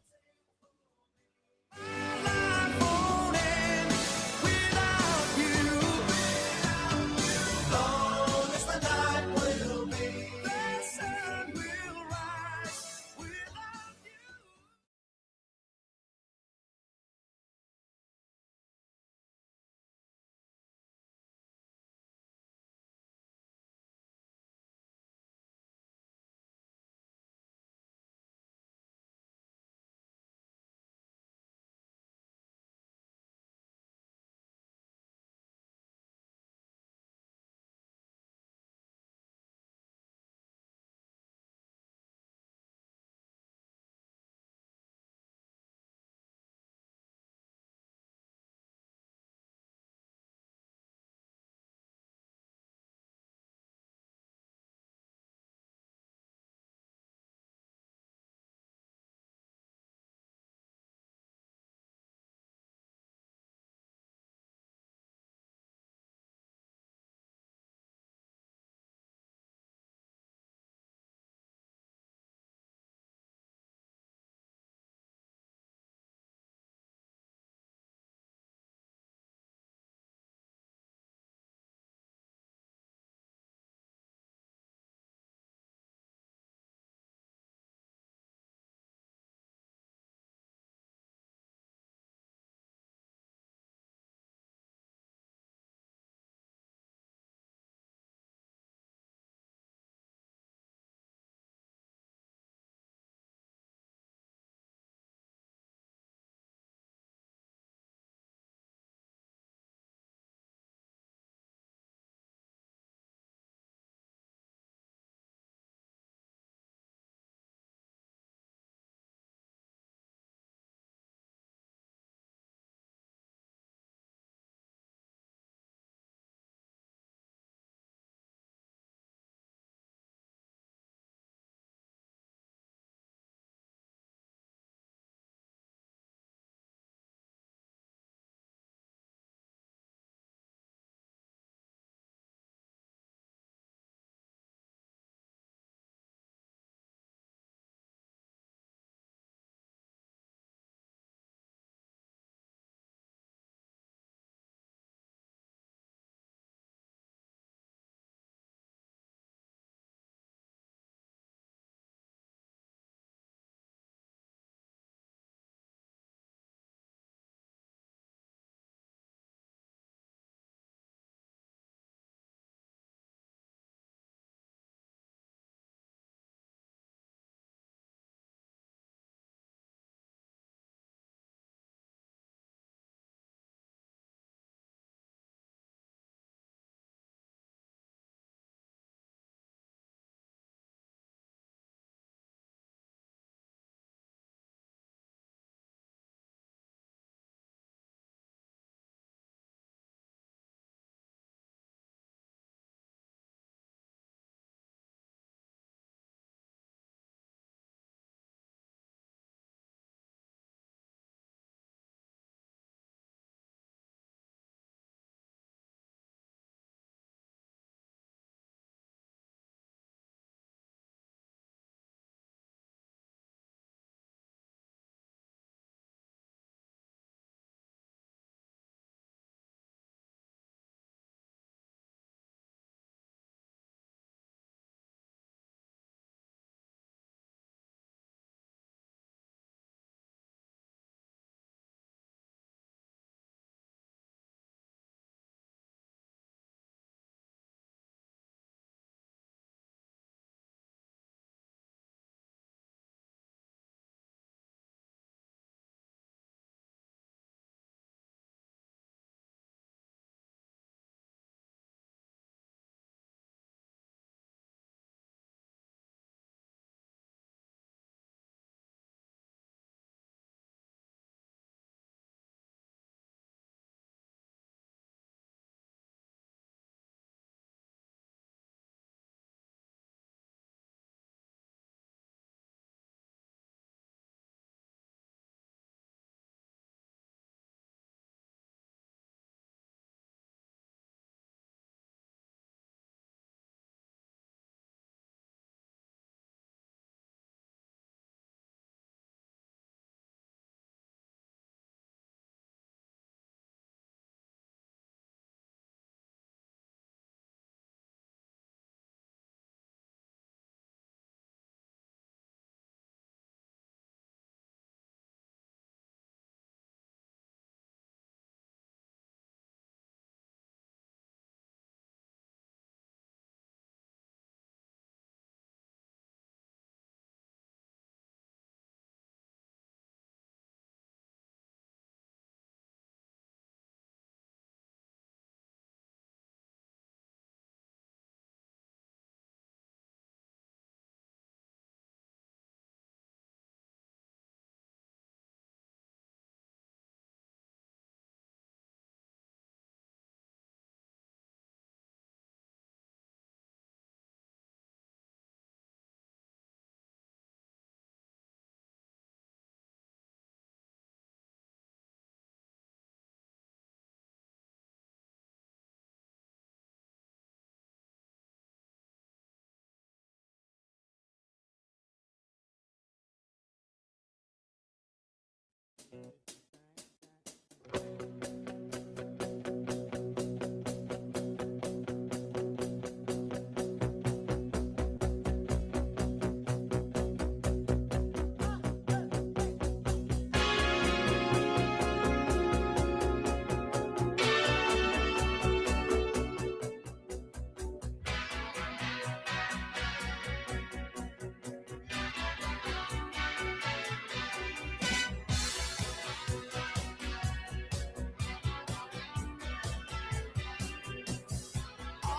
All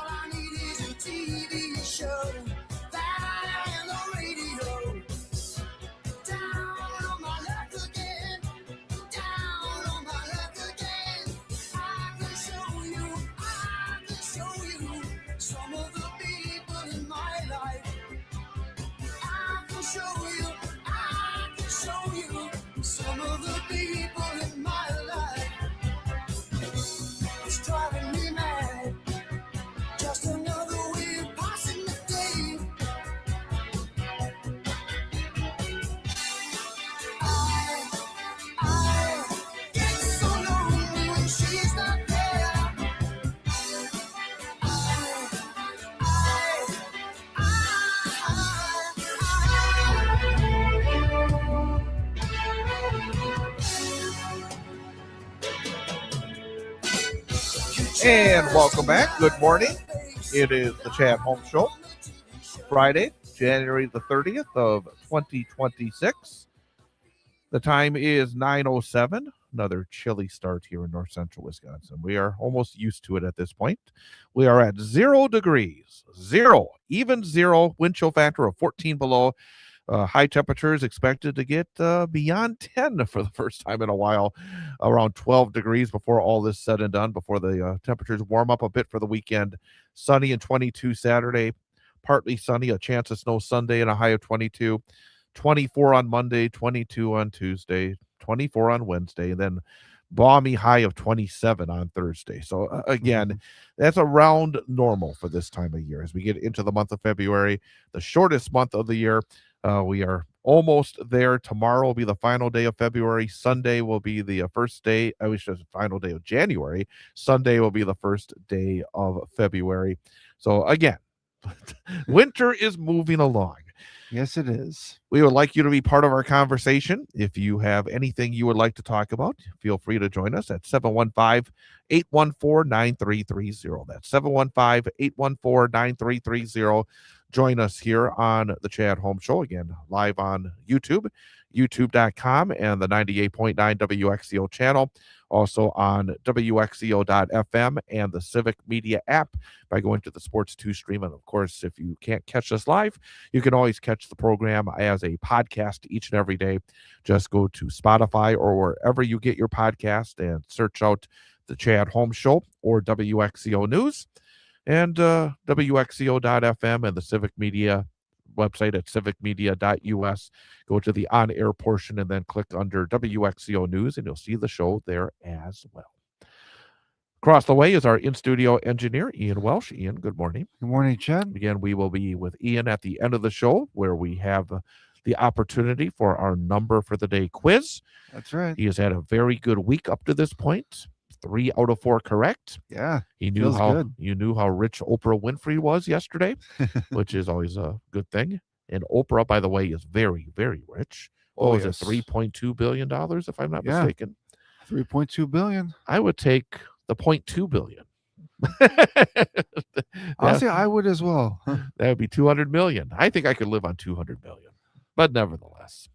I need is a TV show and the radio. Down on my luck again. Down on my luck again. I can show you some of the people in my life. I can show you some of the people in my life. It's driving me mad. Just another way of passing the day. I get so lonely when she's not there. And welcome back. Good morning. It is the Chad Holmes Show. Friday, January the 30th of 2026. The time is 9:07. Another chilly start here in north central Wisconsin. We are almost used to it at this point. We are at 0 degrees, even zero, wind chill factor of 14 below. High temperatures expected to get beyond 10 for the first time in a while, around 12 degrees before all this said and done, before the temperatures warm up a bit for the weekend. Sunny and 22 Saturday, partly sunny, a chance of snow Sunday, and a high of 22. 24 on Monday, 22 on Tuesday, 24 on Wednesday, and then balmy high of 27 on Thursday. So again, that's around normal for this time of year. As we get into the month of February, the shortest month of the year, we are almost there. Tomorrow will be the final day of February. Sunday will be the first day, I wish it was the final day of January. Sunday will be the first day of February. So again, winter is moving along. Yes, it is. We would like you to be part of our conversation. If you have anything you would like to talk about, feel free to join us at 715-814-9330. That's 715-814-9330. Join us here on the Chad Holmes Show, again, live on YouTube, youtube.com, and the 98.9 WXCO channel. Also on WXCO.FM and the Civic Media app by going to the Sports 2 stream. And of course, if you can't catch us live, you can always catch the program as a podcast each and every day. Just go to Spotify or wherever you get your podcast and search out the Chad Holmes Show or WXCO News and WXCO.FM and the Civic Media website at civicmedia.us. Go to the on-air portion and then click under WXCO News, and you'll see the show there as well. Across the way is our in-studio engineer, Ian Welsh. Ian, good morning. Good morning, Chad. Again, we will be with Ian at the end of the show, where we have the opportunity for our number for the day quiz. That's right. He has had a very good week up to this point. 3 out of 4 correct. Yeah. You knew feels how good. you knew how rich Oprah Winfrey was yesterday, which is always a good thing. And Oprah, by the way, is very, very rich. Oh, Is yes. it $3.2 billion, if I'm not Yeah. mistaken? 3.2 billion. I would take the 0.2 billion. Honestly, I would as well. That would be 200 million. I think I could live on 200 million. But nevertheless.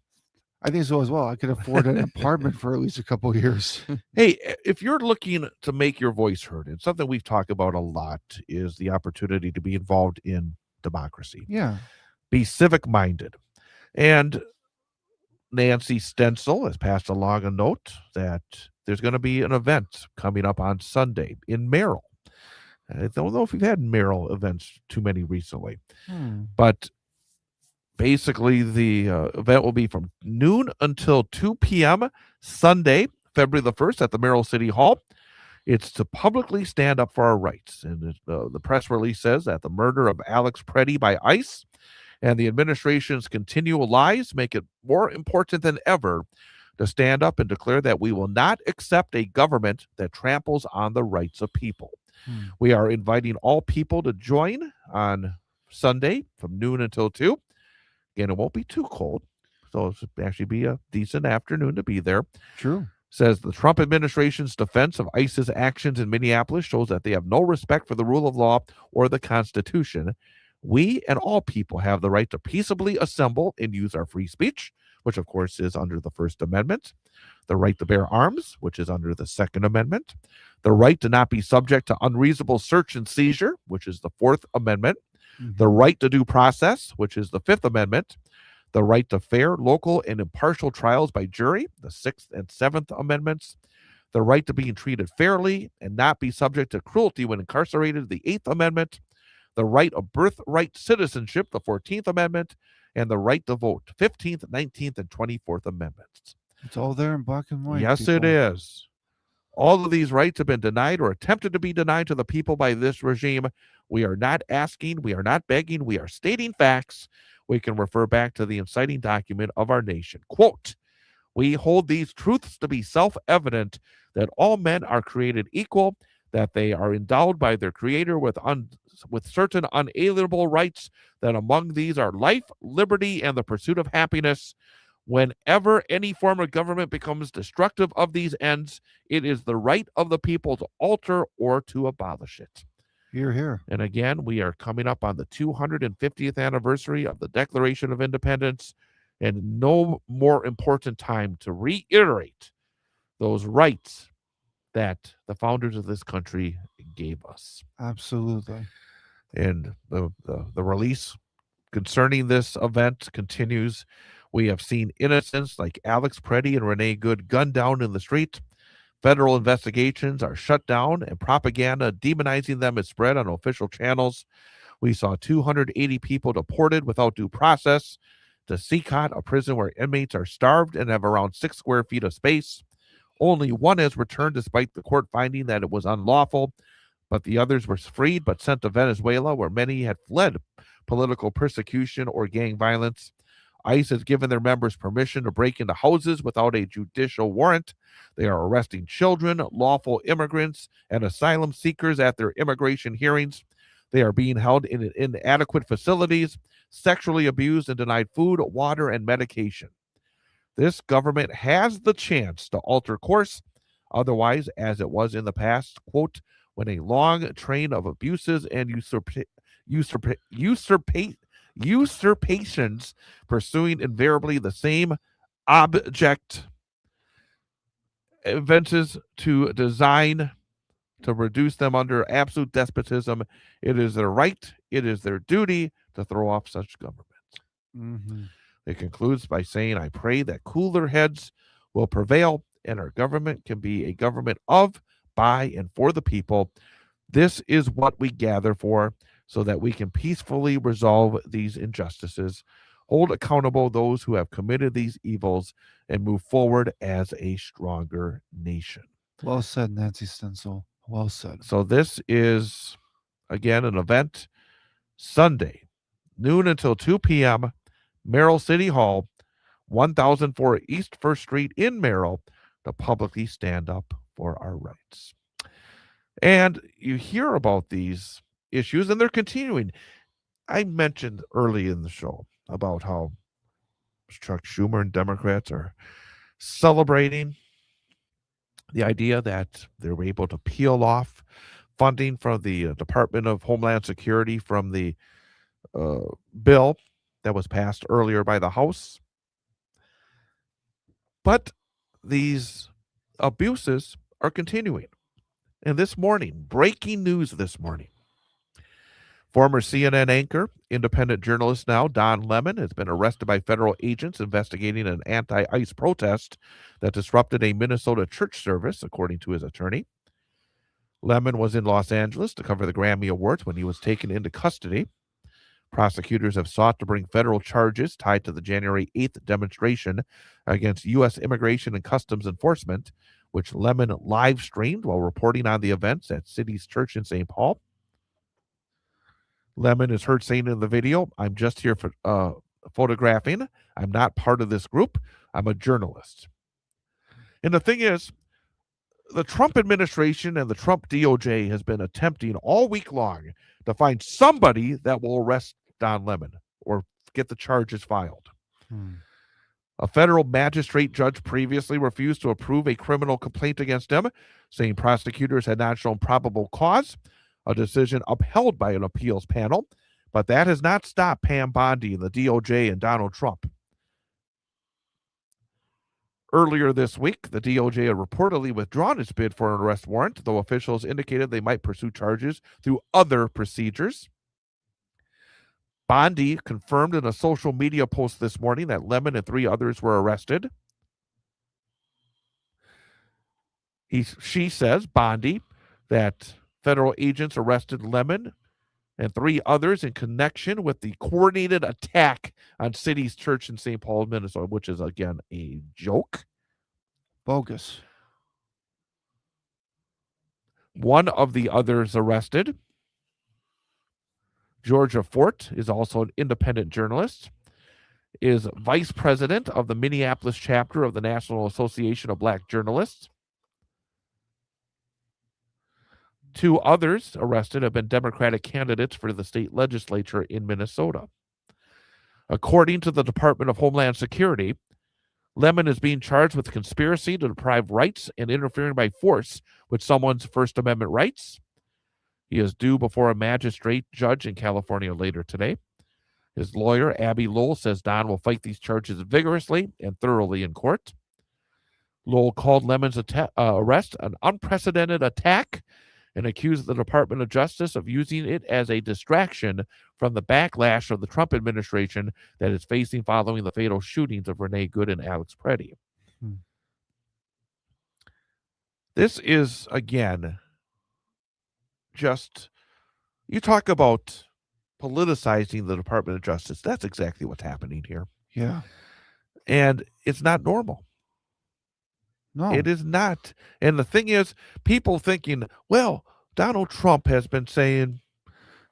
I think so as well. I could afford an apartment for at least a couple of years. Hey, if you're looking to make your voice heard, and something we've talked about a lot is the opportunity to be involved in democracy. Yeah. Be civic-minded. And Nancy Stencil has passed along a note that there's going to be an event coming up on Sunday in Merrill. I don't know if we've had Merrill events too many recently, but basically the event will be from noon until 2 p.m. Sunday, February the 1st at the Merrill City Hall. It's to publicly stand up for our rights. And the press release says that the murder of Alex Preddy by ICE and the administration's continual lies make it more important than ever to stand up and declare that we will not accept a government that tramples on the rights of people. We are inviting all people to join on Sunday from noon until 2. Again, it won't be too cold, so it'll actually be a decent afternoon to be there. True. Says the Trump administration's defense of ICE's actions in Minneapolis shows that they have no respect for the rule of law or the Constitution. We and all people have the right to peaceably assemble and use our free speech, which of course is under the First Amendment, the right to bear arms, which is under the Second Amendment, the right to not be subject to unreasonable search and seizure, which is the Fourth Amendment, the right to due process, which is the Fifth Amendment, the right to fair, local, and impartial trials by jury, the Sixth and Seventh Amendments, the right to be treated fairly and not be subject to cruelty when incarcerated, the Eighth Amendment, the right of birthright citizenship, the 14th Amendment, and the right to vote, 15th, 19th, and 24th Amendments. It's all there in black and white. Yes, it is. All of these rights have been denied or attempted to be denied to the people by this regime. We are not asking, we are not begging, we are stating facts. We can refer back to the inciting document of our nation. Quote, we hold these truths to be self-evident that all men are created equal, that they are endowed by their Creator with certain unalienable rights, that among these are life, liberty, and the pursuit of happiness. Whenever any form of government becomes destructive of these ends, it is the right of the people to alter or to abolish it. Hear, hear. And again, we are coming up on the 250th anniversary of the Declaration of Independence, and no more important time to reiterate those rights that the founders of this country gave us. Absolutely. And the release concerning this event continues. We have seen innocents like Alex Preddy and Renee Good gunned down in the street. Federal investigations are shut down, and propaganda demonizing them is spread on official channels. We saw 280 people deported without due process to CCOT, a prison where inmates are starved and have around 6 square feet of space. Only one has returned despite the court finding that it was unlawful, but the others were freed but sent to Venezuela, where many had fled political persecution or gang violence. ICE has given their members permission to break into houses without a judicial warrant. They are arresting children, lawful immigrants, and asylum seekers at their immigration hearings. They are being held in inadequate facilities, sexually abused, and denied food, water, and medication. This government has the chance to alter course. Otherwise, as it was in the past, quote, when a long train of abuses and usurpations pursuing invariably the same object invents to design to reduce them under absolute despotism, it is their right, it is their duty to throw off such government. It concludes by saying, I pray that cooler heads will prevail and our government can be a government of, by, and for the people. This is what we gather for, so that we can peacefully resolve these injustices, hold accountable those who have committed these evils, and move forward as a stronger nation. Well said, Nancy Stencil. Well said. So this is, again, an event Sunday, noon until 2 p.m., Merrill City Hall, 1004 East First Street in Merrill, to publicly stand up for our rights. And you hear about these issues, and they're continuing. I mentioned early in the show about how Chuck Schumer and Democrats are celebrating the idea that they were able to peel off funding from the Department of Homeland Security from the bill that was passed earlier by the House. But these abuses are continuing. And this morning, breaking news this morning, former CNN anchor, independent journalist now, Don Lemon, has been arrested by federal agents investigating an anti-ICE protest that disrupted a Minnesota church service, according to his attorney. Lemon was in Los Angeles to cover the Grammy Awards when he was taken into custody. Prosecutors have sought to bring federal charges tied to the January 8th demonstration against U.S. Immigration and Customs Enforcement, which Lemon live-streamed while reporting on the events at City's Church in St. Paul. Lemon is heard saying in the video, I'm just here for photographing. I'm not part of this group. I'm a journalist. And the thing is, the Trump administration and the Trump DOJ has been attempting all week long to find somebody that will arrest Don Lemon or get the charges filed. A federal magistrate judge previously refused to approve a criminal complaint against him, saying prosecutors had not shown probable cause, a decision upheld by an appeals panel. But that has not stopped Pam Bondi, the DOJ, and Donald Trump. Earlier this week, the DOJ had reportedly withdrawn its bid for an arrest warrant, though officials indicated they might pursue charges through other procedures. Bondi confirmed in a social media post this morning that Lemon and 3 others were arrested. She says, Bondi, that federal agents arrested Lemon and 3 others in connection with the coordinated attack on City's Church in St. Paul, Minnesota, which is, again, a joke. Bogus. One of the others arrested, Georgia Fort, is also an independent journalist, is vice president of the Minneapolis chapter of the National Association of Black Journalists. 2 others arrested have been Democratic candidates for the state legislature in Minnesota. According to the Department of Homeland Security, Lemon is being charged with conspiracy to deprive rights and interfering by force with someone's First Amendment rights. He is due before a magistrate judge in California later today. His lawyer, Abby Lowell, says Don will fight these charges vigorously and thoroughly in court. Lowell called Lemon's arrest an unprecedented attack and accused the Department of Justice of using it as a distraction from the backlash of the Trump administration that is facing following the fatal shootings of Renee Good and Alex Preddy. This is, again, just, you talk about politicizing the Department of Justice. That's exactly what's happening here. Yeah. And it's not normal. No. It is not. And the thing is, people thinking, well, Donald Trump has been saying,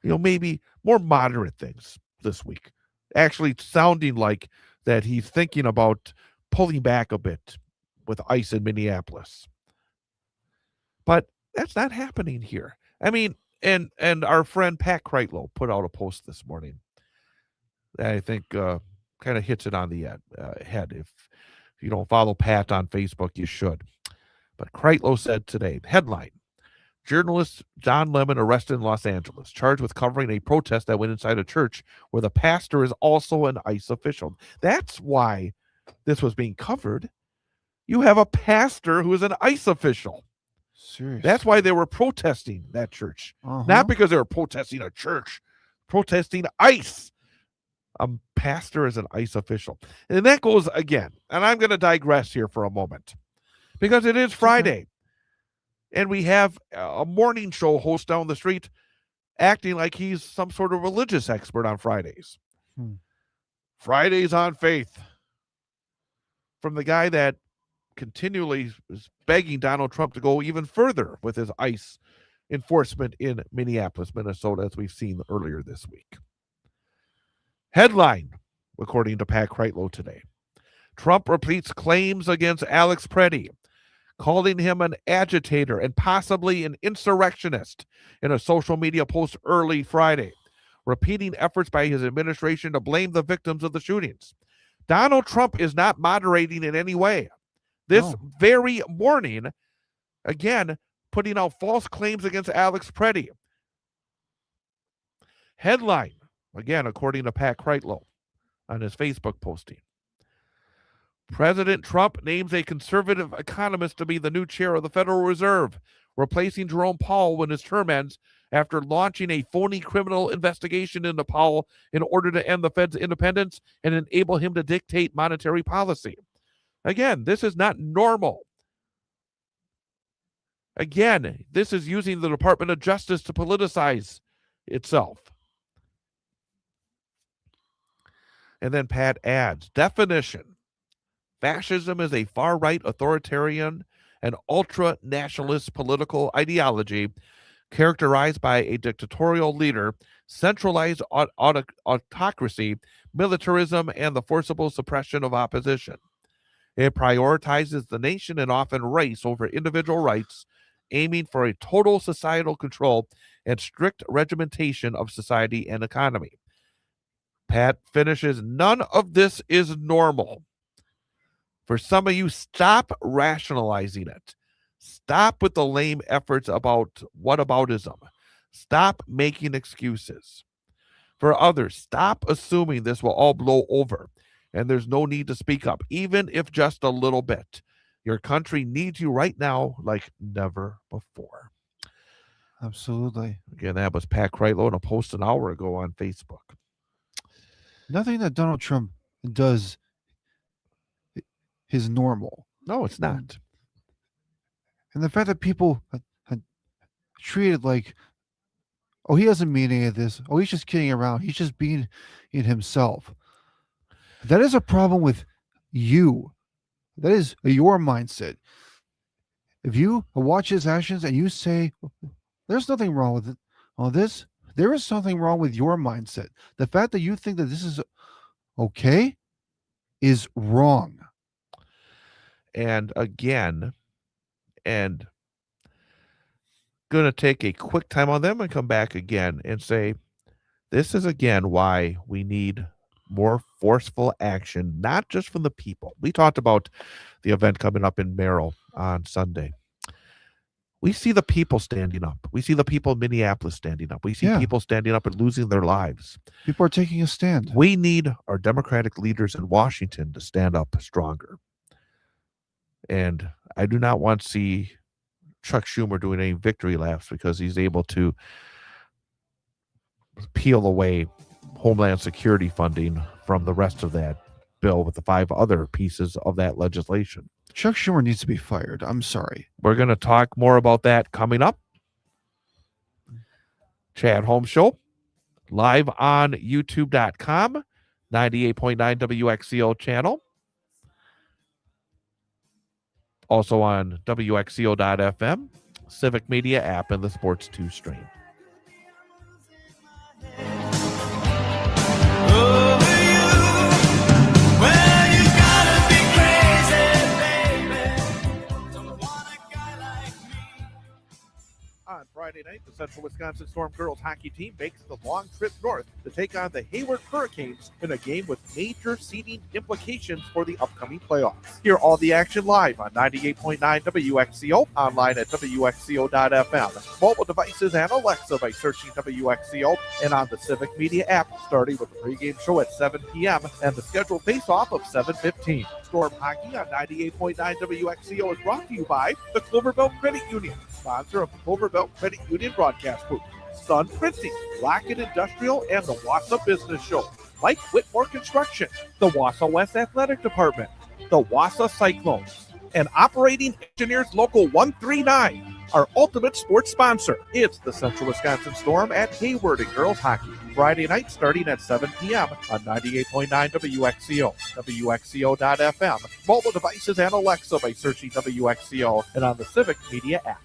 maybe more moderate things this week, actually sounding like that he's thinking about pulling back a bit with ICE in Minneapolis. But that's not happening here. I mean, and our friend Pat Kreitlow put out a post this morning that I think kind of hits it on the head. If you don't follow Pat on Facebook, you should. But Kreitlow said today, headline, journalist Don Lemon arrested in Los Angeles, charged with covering a protest that went inside a church where the pastor is also an ICE official. That's why this was being covered. You have a pastor who is an ICE official. Seriously. That's why they were protesting that church. Not because they were protesting a church, protesting ICE. A pastor is an ICE official. And that goes again, and I'm going to digress here for a moment, because it is Friday. And we have a morning show host down the street acting like he's some sort of religious expert on Fridays. Fridays on Faith. From the guy that continually is begging Donald Trump to go even further with his ICE enforcement in Minneapolis, Minnesota, as we've seen earlier this week. Headline, according to Pat Kreitlow today, Trump repeats claims against Alex Preddy, calling him an agitator and possibly an insurrectionist in a social media post early Friday, repeating efforts by his administration to blame the victims of the shootings. Donald Trump is not moderating in any way. This very morning, again, putting out false claims against Alex Preddy. Headline, again, according to Pat Kreitlow on his Facebook posting, President Trump names a conservative economist to be the new chair of the Federal Reserve, replacing Jerome Powell when his term ends after launching a phony criminal investigation into Powell in order to end the Fed's independence and enable him to dictate monetary policy. Again, this is not normal. Again, this is using the Department of Justice to politicize itself. And then Pat adds, definition, fascism is a far-right authoritarian and ultra-nationalist political ideology characterized by a dictatorial leader, centralized autocracy, militarism, and the forcible suppression of opposition. It prioritizes the nation and often race over individual rights, aiming for a total societal control and strict regimentation of society and economy. Pat finishes, none of this is normal. For some of you, stop rationalizing it. Stop with the lame efforts about whataboutism. Stop making excuses. For others, stop assuming this will all blow over and there's no need to speak up, even if just a little bit. Your country needs you right now like never before. Absolutely. Again, that was Pat Kreitlow in a post an hour ago on Facebook. Nothing that Donald Trump does is normal. No, it's not. And the fact that people treat it like, oh, he doesn't mean any of this. Oh, he's just kidding around. He's just being in himself. That is a problem with you. That is your mindset. If you watch his actions and you say, there's nothing wrong with it, all this, there is something wrong with your mindset. The fact that you think that this is okay is wrong. And again, and going to take a quick time on them and come back again and say, this is again why we need more forceful action, not just from the people. We talked about the event coming up in Merrill on Sunday. We see the people standing up. We see the people in Minneapolis standing up. We see people standing up and losing their lives. People are taking a stand. We need our Democratic leaders in Washington to stand up stronger. And I do not want to see Chuck Schumer doing any victory laps because he's able to peel away Homeland Security funding from the rest of that bill with the 5 other pieces of that legislation. Chuck Schumer needs to be fired. I'm sorry. We're going to talk more about that coming up. Chad Holmes Show, live on youtube.com, 98.9 WXCO channel. Also on WXCO.FM, Civic Media app, and the Sports 2 stream. On Friday night, the Central Wisconsin Storm girls hockey team makes the long trip north to take on the Hayward Hurricanes in a game with major seeding implications for the upcoming playoffs. Hear all the action live on 98.9 WXCO, online at WXCO.FM, mobile devices and Alexa by searching WXCO, and on the Civic Media app, starting with the pregame show at 7 p.m. and the scheduled face-off of 7:15. Storm hockey on 98.9 WXCO is brought to you by the Cloverbelt Credit Union, sponsor of the Cloverbelt Credit Union broadcast booth, Sun Printing, Lockett Industrial, and the Wausau Business Show, Mike Whitmore Construction, the Wausau West Athletic Department, the Wausau Cyclones, and Operating Engineers Local 139, our ultimate sports sponsor. It's the Central Wisconsin Storm at Hayward in girls hockey, Friday night starting at 7 p.m. on 98.9 WXCO, WXCO.FM, mobile devices and Alexa by searching WXCO, and on the Civic Media app.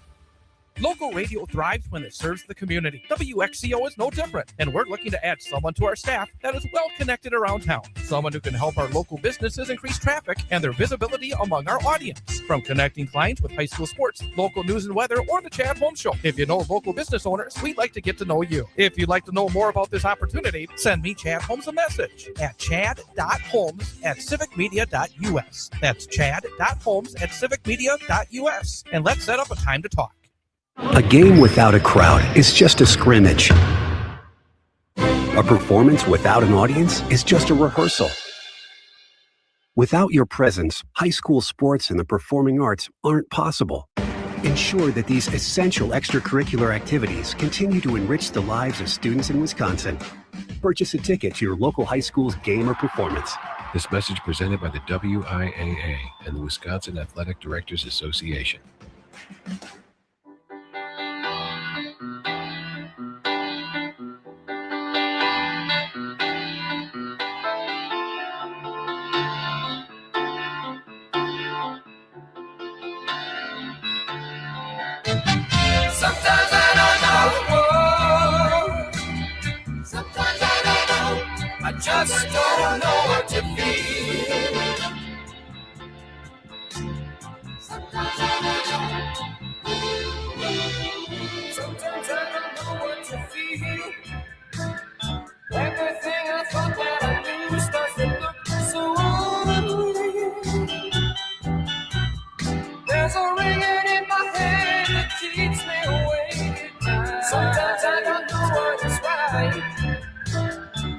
Local radio thrives when it serves the community. WXCO is no different, and we're looking to add someone to our staff that is well connected around town. Someone who can help our local businesses increase traffic and their visibility among our audience. From connecting clients with high school sports, local news and weather, or the Chad Holmes Show. If you know local business owners, we'd like to get to know you. If you'd like to know more about this opportunity, send me, Chad Holmes, a message at chad.holmes@civicmedia.us. That's chad.holmes@civicmedia.us. And let's set up a time to talk. A game without a crowd is just a scrimmage. A performance without an audience is just a rehearsal. Without your presence, high school sports and the performing arts aren't possible. Ensure that these essential extracurricular activities continue to enrich the lives of students in Wisconsin. Purchase a ticket to your local high school's game or performance. This message presented by the WIAA and the Wisconsin Athletic Directors Association. Sometimes I don't know. Sometimes I don't know. I just don't know what to feel. Sometimes I don't know what to feel. Everything I thought that I knew starts to look so unreal. There's a ringing in my head that keeps me awake at night. Sometimes I don't know what is right.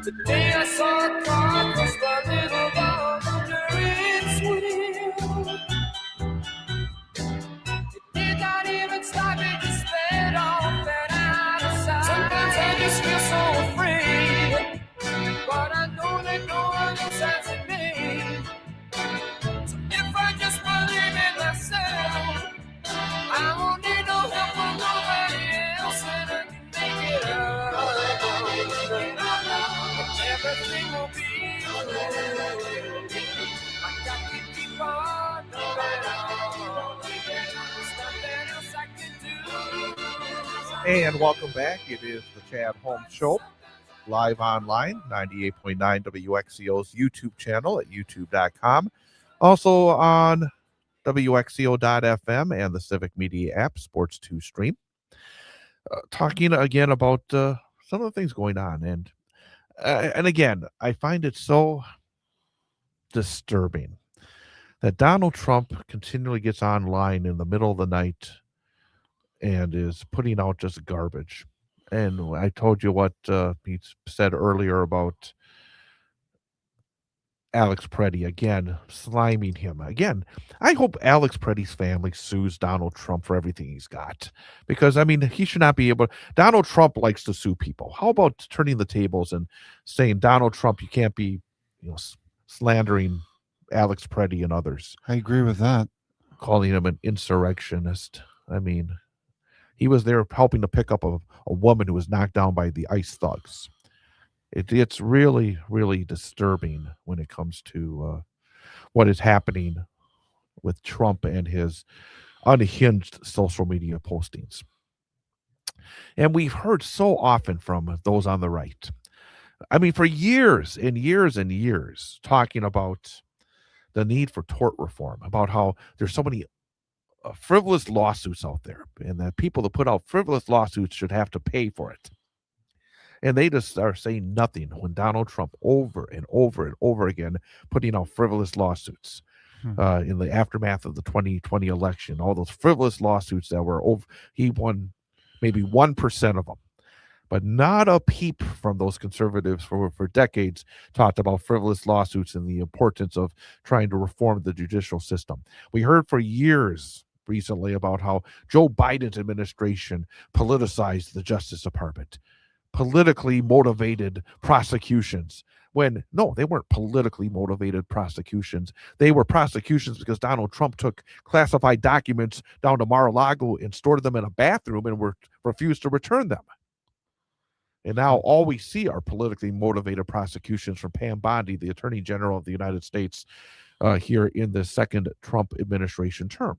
Today I saw a car cross my little dog under its wheel. It did not even stop, it just sped off and out of sight. Sometimes I just feel so afraid, but I know that no one else has it made. So if I just believe in myself, I won't need no help from nobody else, and I can make it up. Everything will be okay. I got to keep on moving on. There's nothing else I can do. And welcome back. It is the Chad Holmes Show, live online, 98.9 WXCO's YouTube channel at youtube.com. Also on WXCO.FM and the Civic Media app, Sports 2 Stream. Talking again about some of the things going on. And again, I find it so disturbing that Donald Trump continually gets online in the middle of the night and is putting out just garbage. And I told you what he said earlier about Alex Preddy, again, sliming him. Again, I hope Alex Preddy's family sues Donald Trump for everything he's got. Because, I mean, he should not be able... Donald Trump likes to sue people. How about turning the tables and saying, Donald Trump, you can't be slandering Alex Preddy and others. I agree with that. Calling him an insurrectionist. I mean, he was there helping to pick up a woman who was knocked down by the ICE thugs. It's really, really disturbing when it comes to what is happening with Trump and his unhinged social media postings. And we've heard so often from those on the right. I mean, for years and years and years, talking about the need for tort reform, about how there's so many frivolous lawsuits out there, and that people that put out frivolous lawsuits should have to pay for it. And they just are saying nothing when Donald Trump over and over and over again putting out frivolous lawsuits in the aftermath of the 2020 election. All those frivolous lawsuits that were over, he won maybe 1% of them. But not a peep from those conservatives for decades talked about frivolous lawsuits and the importance of trying to reform the judicial system. We heard for years recently about how Joe Biden's administration politicized the Justice Department. Politically motivated prosecutions, when no, they weren't politically motivated prosecutions. They were prosecutions because Donald Trump took classified documents down to Mar-a-Lago and stored them in a bathroom and refused to return them. And now all we see are politically motivated prosecutions from Pam Bondi, the Attorney General of the United States, here in the second Trump administration term.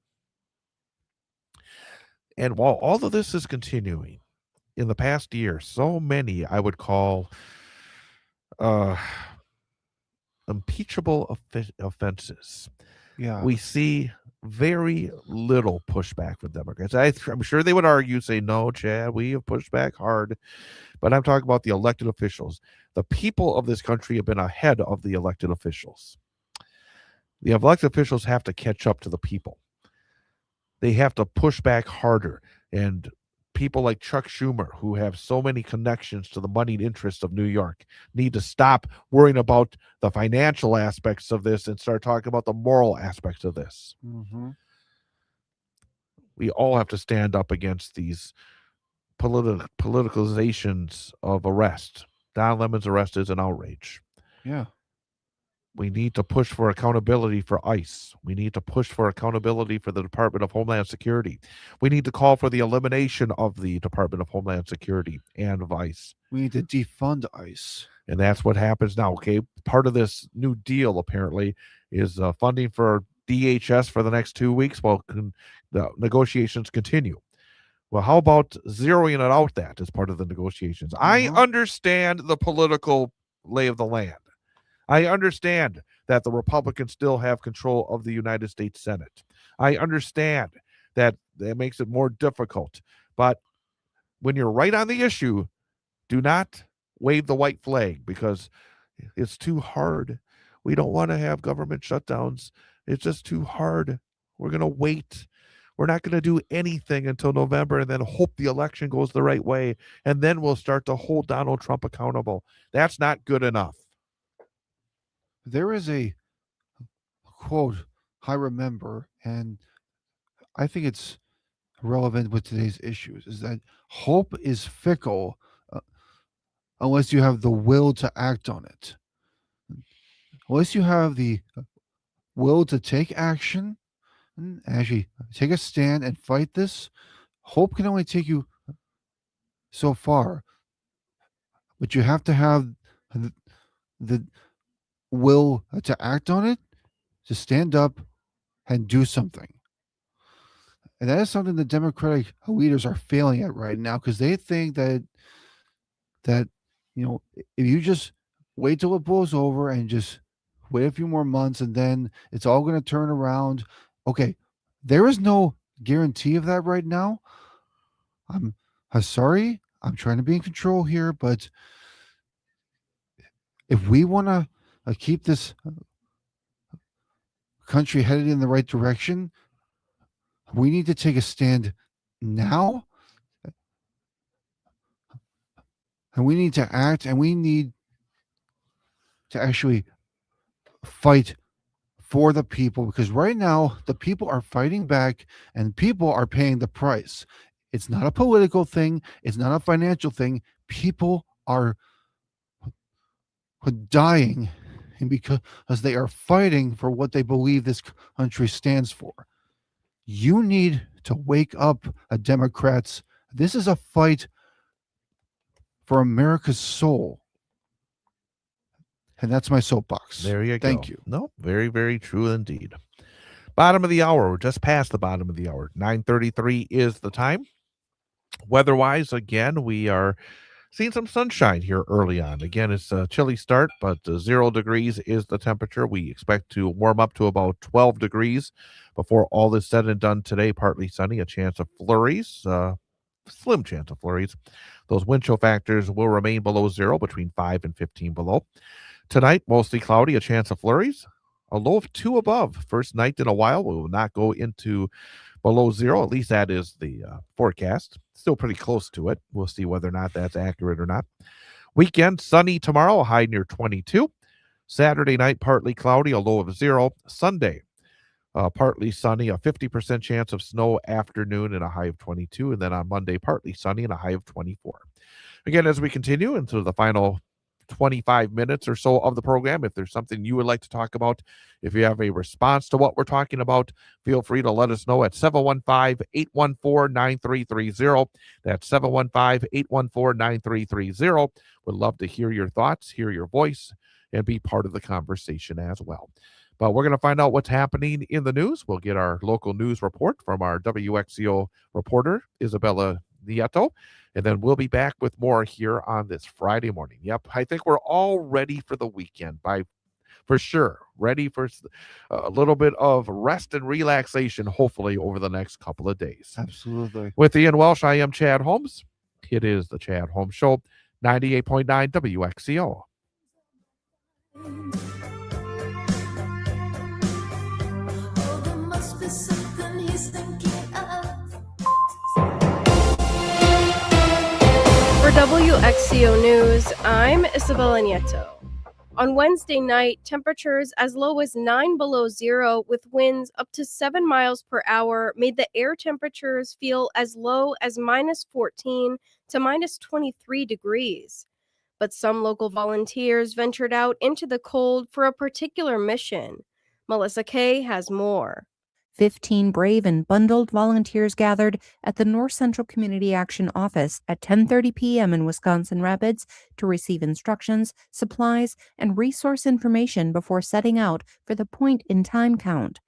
And while all of this is continuing, in the past year, so many I would call impeachable offenses. Yeah. We see very little pushback from Democrats. I'm sure they would argue, say, no, Chad, we have pushed back hard. But I'm talking about the elected officials. The people of this country have been ahead of the elected officials. The elected officials have to catch up to the people. They have to push back harder. And people like Chuck Schumer, who have so many connections to the moneyed interests of New York, need to stop worrying about the financial aspects of this and start talking about the moral aspects of this. Mm-hmm. We all have to stand up against these politicalizations of arrest. Don Lemon's arrest is an outrage. Yeah. We need to push for accountability for ICE. We need to push for accountability for the Department of Homeland Security. We need to call for the elimination of the Department of Homeland Security and of ICE. We need to defund ICE. And that's what happens now, okay? Part of this new deal, apparently, is funding for DHS for the next 2 weeks while the negotiations continue. Well, how about zeroing it out that as part of the negotiations? I understand the political lay of the land. I understand that the Republicans still have control of the United States Senate. I understand that makes it more difficult. But when you're right on the issue, do not wave the white flag because it's too hard. We don't want to have government shutdowns. It's just too hard. We're going to wait. We're not going to do anything until November and then hope the election goes the right way. And then we'll start to hold Donald Trump accountable. That's not good enough. There is a quote I remember, and I think it's relevant with today's issues, is that hope is fickle unless you have the will to act on it. Unless you have the will to take action and actually take a stand and fight this, hope can only take you so far. But you have to have the will to act on it, to stand up and do something. And that is something the Democratic leaders are failing at right now because they think that if you just wait till it blows over and just wait a few more months and then it's all going to turn around. Okay, there is no guarantee of that right now. I'm sorry. I'm trying to be in control here, but if we want to keep this country headed in the right direction, we need to take a stand now, and we need to act, and we need to actually fight for the people, because right now the people are fighting back and people are paying the price. It's not a political thing. It's not a financial thing. People are dying and because they are fighting for what they believe this country stands for. You need to wake up, Democrats. This is a fight for America's soul. And that's my soapbox. There you go. Thank you. No, very, very true indeed. Bottom of the hour. We're just past the bottom of the hour. 9:33 is the time. Weather-wise, again, we are seeing some sunshine here early on. Again, it's a chilly start, but 0 degrees is the temperature. We expect to warm up to about 12 degrees before all is said and done today. Partly sunny, a chance of flurries, slim chance of flurries. Those wind chill factors will remain below 0, between 5 and 15 below. Tonight, mostly cloudy, a chance of flurries, a low of 2 above. First night in a while. We will not go into below 0. At least that is the forecast. Still pretty close to it. We'll see whether or not that's accurate or not. Weekend, sunny tomorrow, a high near 22. Saturday night, partly cloudy, a low of 0. Sunday, partly sunny, a 50% chance of snow afternoon and a high of 22. And then on Monday, partly sunny and a high of 24. Again, as we continue into the final 25 minutes or so of the program, if there's something you would like to talk about, if you have a response to what we're talking about, feel free to let us know at 715-814-9330. That's 715-814-9330. Would love to hear your thoughts, hear your voice, and be part of the conversation as well. But we're going to find out what's happening in the news. We'll get our local news report from our WXCO reporter, Isabella Nieto. And then we'll be back with more here on this Friday morning. Yep, I think we're all ready for the weekend, for sure. Ready for a little bit of rest and relaxation, hopefully, over the next couple of days. Absolutely. With Ian Welsh, I am Chad Holmes. It is the Chad Holmes Show, 98.9 WXCO. Oh, there must be something he's thinking of. For WXCO News, I'm Isabella Nieto. On Wednesday night, temperatures as low as 9 below 0 with winds up to 7 miles per hour made the air temperatures feel as low as minus 14 to minus 23 degrees. But some local volunteers ventured out into the cold for a particular mission. Melissa Kay has more. 15 brave and bundled volunteers gathered at the North Central Community Action Office at 10:30 p.m. in Wisconsin Rapids to receive instructions, supplies, and resource information before setting out for the point-in-time count.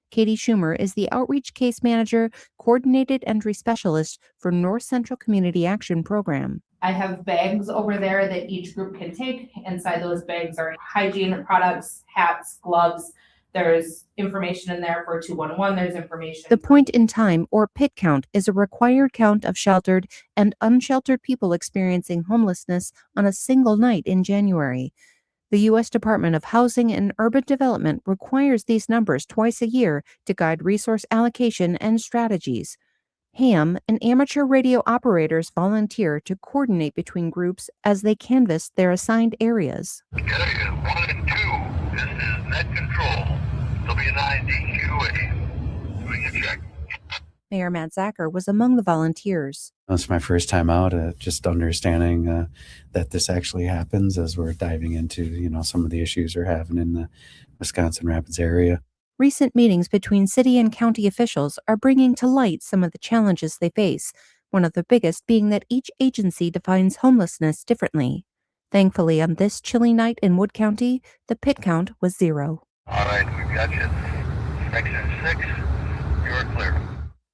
Katie Schumer is the Outreach Case Manager, Coordinated Entry Specialist for North Central Community Action Program. I have bags over there that each group can take. Inside those bags are hygiene products, hats, gloves. There's information in there for 211. There's information. The point in time, or PIT count, is a required count of sheltered and unsheltered people experiencing homelessness on a single night in January. The U.S. Department of Housing and Urban Development requires these numbers twice a year to guide resource allocation and strategies. Ham and amateur radio operators volunteer to coordinate between groups as they canvass their assigned areas. Area 1 and 2, this is net control. W9DQA. Doing a check. Mayor Matt Zacher was among the volunteers. It's my first time out, just understanding that this actually happens as we're diving into, some of the issues we're having in the Wisconsin Rapids area. Recent meetings between city and county officials are bringing to light some of the challenges they face, one of the biggest being that each agency defines homelessness differently. Thankfully, on this chilly night in Wood County, the PIT count was 0. All right, we've got you. Section 6, you're clear.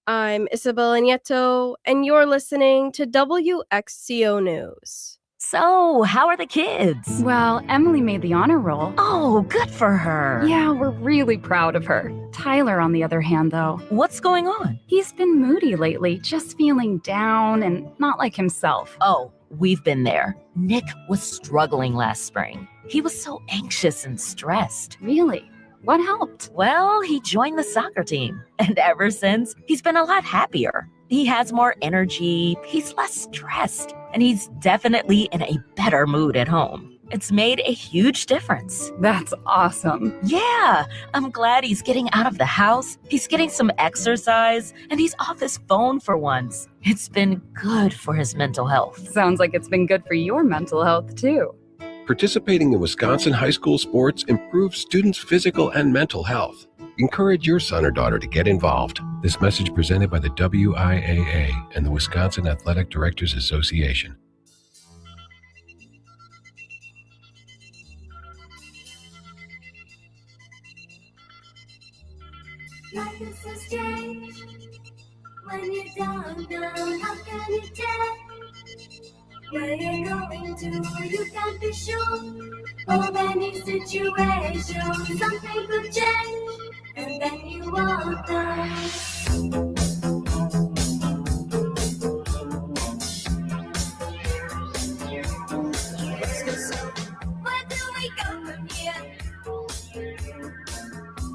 I'm Isabella Nieto, and you're listening to WXCO News. So, how are the kids? Well, Emily made the honor roll. Oh, good for her. Yeah, we're really proud of her. Tyler, on the other hand, though. What's going on? He's been moody lately, just feeling down and not like himself. Oh, we've been there. Nick was struggling last spring. He was so anxious and stressed. Really? What helped? Well, he joined the soccer team. And ever since, he's been a lot happier. He has more energy, he's less stressed, and he's definitely in a better mood at home. It's made a huge difference. That's awesome. Yeah, I'm glad he's getting out of the house, he's getting some exercise, and he's off his phone for once. It's been good for his mental health. Sounds like it's been good for your mental health, too. Participating in Wisconsin high school sports improves students' physical and mental health. Encourage your son or daughter to get involved. This message presented by the WIAA and the Wisconsin Athletic Directors Association. Life is so strange. When you're down, how can you tell? Where you're going to, you can't be sure. Of any situation, something could change, and then you walk down. Where do we go from here?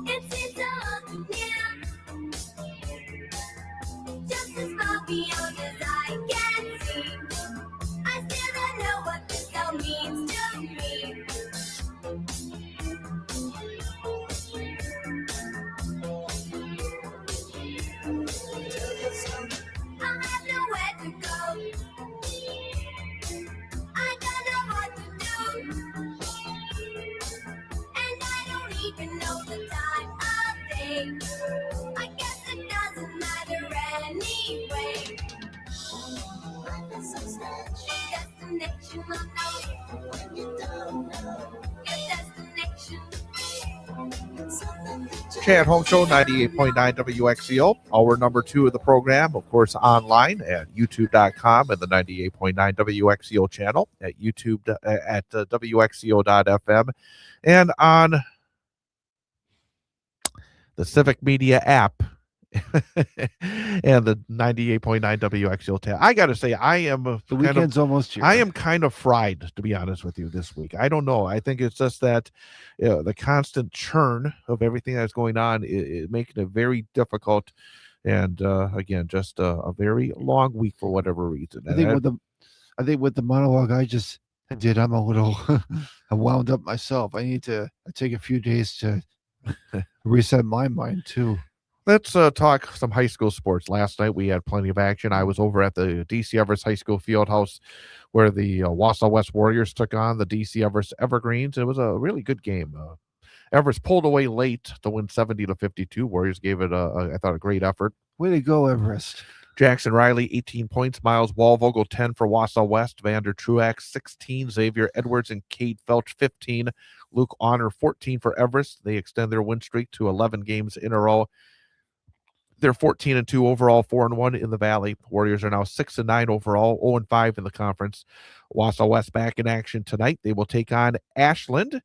It seems so near, just as far beyond as I can see. I still don't know what this all means to me. I have nowhere to go. I don't know what to do. And I don't even know the time of day. I guess it doesn't matter anyway. Life is so strange. Destination unknown. When you don't know your destination. Chad Home Show 98.9 WXCO. Hour number 2 of the program, of course, online at youtube.com and the 98.9 WXCO channel at YouTube at WXCO.FM and on the Civic Media app and the 98.9 WXCO tab. I got to say, I am the weekend's almost here. I am kind of fried, to be honest with you, this week. I don't know. I think it's just that the constant churn of everything that's going on is making it very difficult. And again, just a very long week for whatever reason. I think with the monologue I just did, I'm a little I wound up myself. I need to take a few days to reset my mind too. Let's talk some high school sports. Last night we had plenty of action. I was over at the DC Everest High School Fieldhouse where the Wausau West Warriors took on the DC Everest Evergreens. It was a really good game. Everest pulled away late to win 70-52. Warriors gave it, I thought, a great effort. Way to go, Everest. Jackson Riley, 18 points. Miles Walvogel, 10 for Wausau West. Vander Truax, 16. Xavier Edwards and Cade Felch, 15. Luke Honor, 14 for Everest. They extend their win streak to 11 games in a row. They're 14-2 overall, 4-1 in the Valley. Warriors are now 6-9 overall, 0-5 in the conference. Wausau West back in action tonight. They will take on Ashland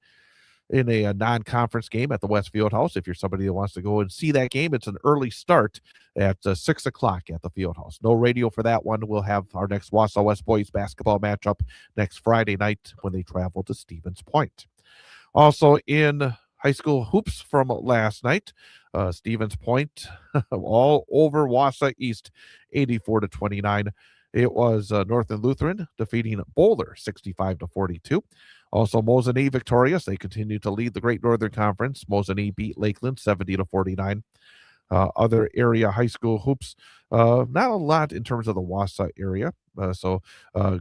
in a non-conference game at the West Fieldhouse. If you're somebody that wants to go and see that game, it's an early start at 6 o'clock at the Fieldhouse. No radio for that one. We'll have our next Wausau West boys basketball matchup next Friday night when they travel to Stevens Point. Also in high school hoops from last night, Stevens Point all over Wausau East, 84-29. It was Northern Lutheran defeating Boulder 65-42. Also, Mosinee victorious. They continue to lead the Great Northern Conference. Mosinee beat Lakeland 70-49. Other area high school hoops, not a lot in terms of the Wausau area.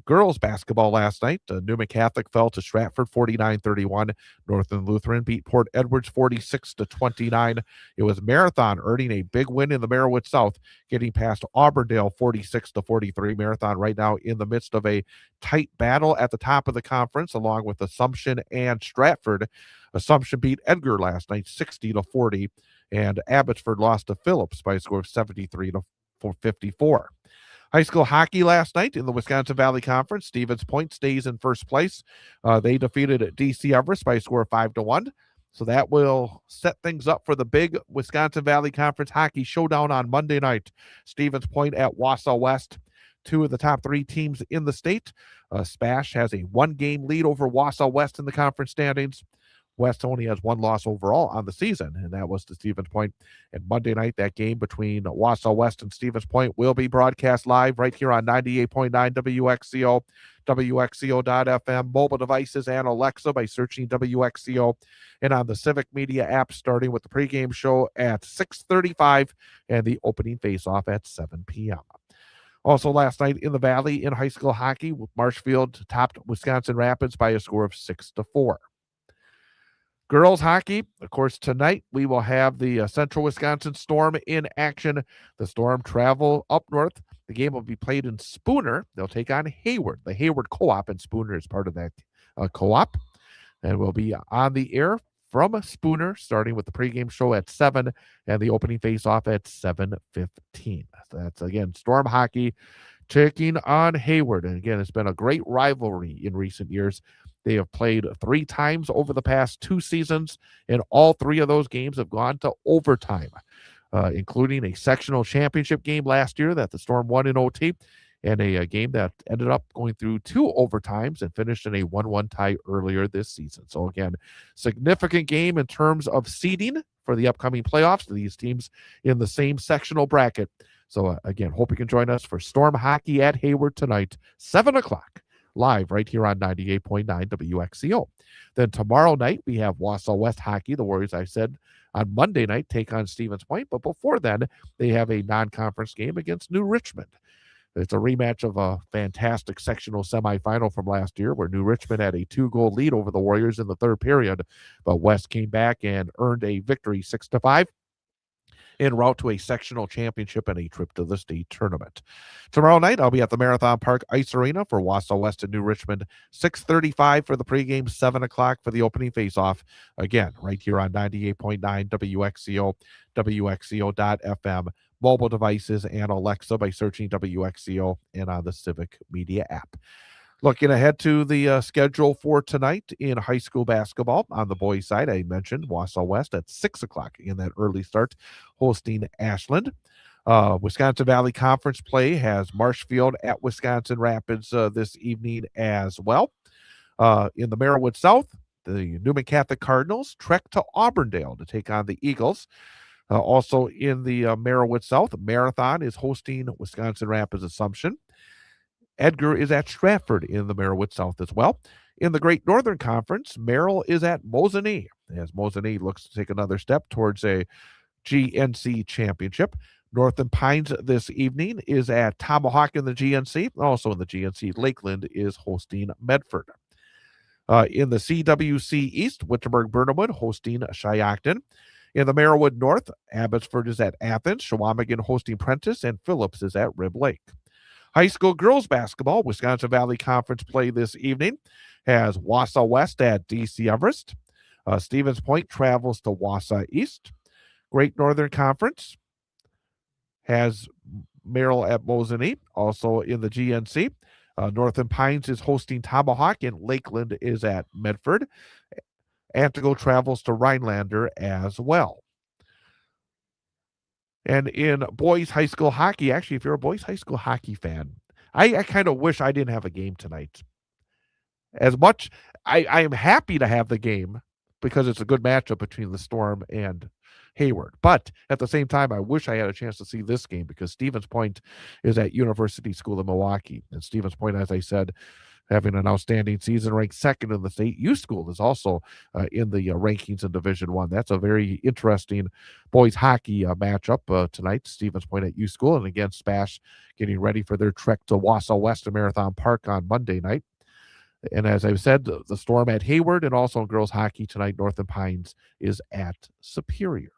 Girls basketball last night, Newman Catholic fell to Stratford 49-31. Northern Lutheran beat Port Edwards 46-29. It was Marathon earning a big win in the Merriwood South, getting past Auburndale 46-43. Marathon right now in the midst of a tight battle at the top of the conference, along with Assumption and Stratford. Assumption beat Edgar last night 60-40. And Abbotsford lost to Phillips by a score of 73-54. High school hockey last night in the Wisconsin Valley Conference. Stevens Point stays in first place. They defeated DC Everest by a score of 5-1. So that will set things up for the big Wisconsin Valley Conference hockey showdown on Monday night. Stevens Point at Wausau West. Two of the top three teams in the state. Spash has a one-game lead over Wausau West in the conference standings. West only has one loss overall on the season, and that was to Stevens Point. And Monday night, that game between Wausau West and Stevens Point will be broadcast live right here on 98.9 WXCO, WXCO.FM, mobile devices, and Alexa by searching WXCO, and on the Civic Media app, starting with the pregame show at 6:35 and the opening faceoff at 7 p.m. Also last night in the Valley in high school hockey, Marshfield topped Wisconsin Rapids by a score of 6-4. Girls hockey, of course, tonight we will have the Central Wisconsin Storm in action. The Storm travel up north. The game will be played in Spooner. They'll take on Hayward. The Hayward Co-op, and Spooner is part of that co-op. And we'll be on the air from Spooner, starting with the pregame show at 7 and the opening face-off at 7:15. So that's, again, Storm hockey taking on Hayward. And, again, it's been a great rivalry in recent years. They have played 3 times over the past 2 seasons, and all 3 of those games have gone to overtime, including a sectional championship game last year that the Storm won in OT, and a game that ended up going through 2 overtimes and finished in a 1-1 tie earlier this season. So, again, significant game in terms of seeding for the upcoming playoffs. These teams in the same sectional bracket. So, again, hope you can join us for Storm hockey at Hayward tonight, 7 o'clock. Live right here on 98.9 WXCO. Then tomorrow night, we have Wausau West hockey. The Warriors, I said, on Monday night, take on Stevens Point. But before then, they have a non-conference game against New Richmond. It's a rematch of a fantastic sectional semifinal from last year where New Richmond had a 2-goal lead over the Warriors in the third period. But West came back and earned a victory 6-5. En route to a sectional championship and a trip to the state tournament. Tomorrow night, I'll be at the Marathon Park Ice Arena for Wausau West and New Richmond, 6:35 for the pregame, 7 o'clock for the opening faceoff. Again, right here on 98.9 WXCO, WXCO.FM, mobile devices, and Alexa by searching WXCO and on the Civic Media app. Looking ahead to the schedule for tonight in high school basketball. On the boys' side, I mentioned Wausau West at 6 o'clock in that early start, hosting Ashland. Wisconsin Valley Conference play has Marshfield at Wisconsin Rapids this evening as well. In the Merriwood South, the Newman Catholic Cardinals trek to Auburndale to take on the Eagles. Also in the Merriwood South, Marathon is hosting Wisconsin Rapids Assumption. Edgar is at Stratford in the Merriwood South as well. In the Great Northern Conference, Merrill is at Mosinee, as Mosinee looks to take another step towards a GNC championship. Northern Pines this evening is at Tomahawk in the GNC. Also in the GNC, Lakeland is hosting Medford. In the CWC East, Wittenberg-Burnhamwood hosting Shiocton. In the Merriwood North, Abbotsford is at Athens, Shawamigan hosting Prentice, and Phillips is at Rib Lake. High school girls basketball, Wisconsin Valley Conference play this evening has Wausau West at DC Everest. Stevens Point travels to Wausau East. Great Northern Conference, has Merrill at Mosinee, also in the GNC. Northern Pines is hosting Tomahawk, and Lakeland is at Medford. Antigo travels to Rhinelander as well. And in boys high school hockey, actually, if you're a boys high school hockey fan, I kind of wish I didn't have a game tonight. As much, I am happy to have the game because it's a good matchup between the Storm and Hayward. But at the same time, I wish I had a chance to see this game because Stevens Point is at University School in Milwaukee. And Stevens Point, as I said, having an outstanding season, ranked second in the state. U School is also in the rankings in Division I. That's a very interesting boys hockey matchup tonight. Stevens Point at U School, and again, Spash getting ready for their trek to Wausau West and Marathon Park on Monday night. And as I've said, the Storm at Hayward, and also in girls hockey tonight, Northern Pines is at Superior.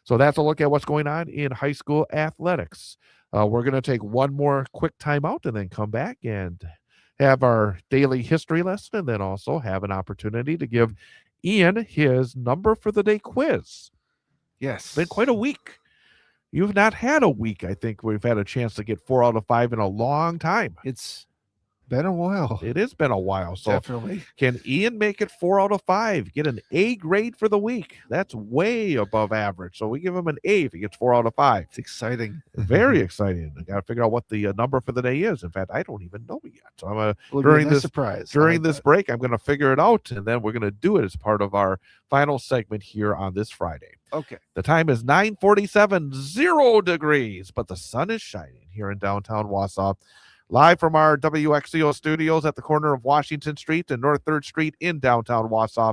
So that's a look at what's going on in high school athletics. We're going to take one more quick timeout and then come back and have our daily history lesson, and then also have an opportunity to give Ian his number for the day quiz. Yes. It's been quite a week. You've not had a week, I think, we've had a chance to get 4 out of 5 in a long time. It's been a while. It has been a while. So Definitely. can Ian make it 4 out of 5? Get an A grade for the week. That's way above average. So we give him an A if he gets 4 out of 5. It's exciting. Very exciting. I got to figure out what the number for the day is. In fact, I don't even know yet. So I'm during this surprise. During this break, I'm going to figure it out, and then we're going to do it as part of our final segment here on this Friday. Okay. The time is 9:47, 0 degrees, but the sun is shining here in downtown Wausau. Live from our WXCO studios at the corner of Washington Street and North 3rd Street in downtown Wausau,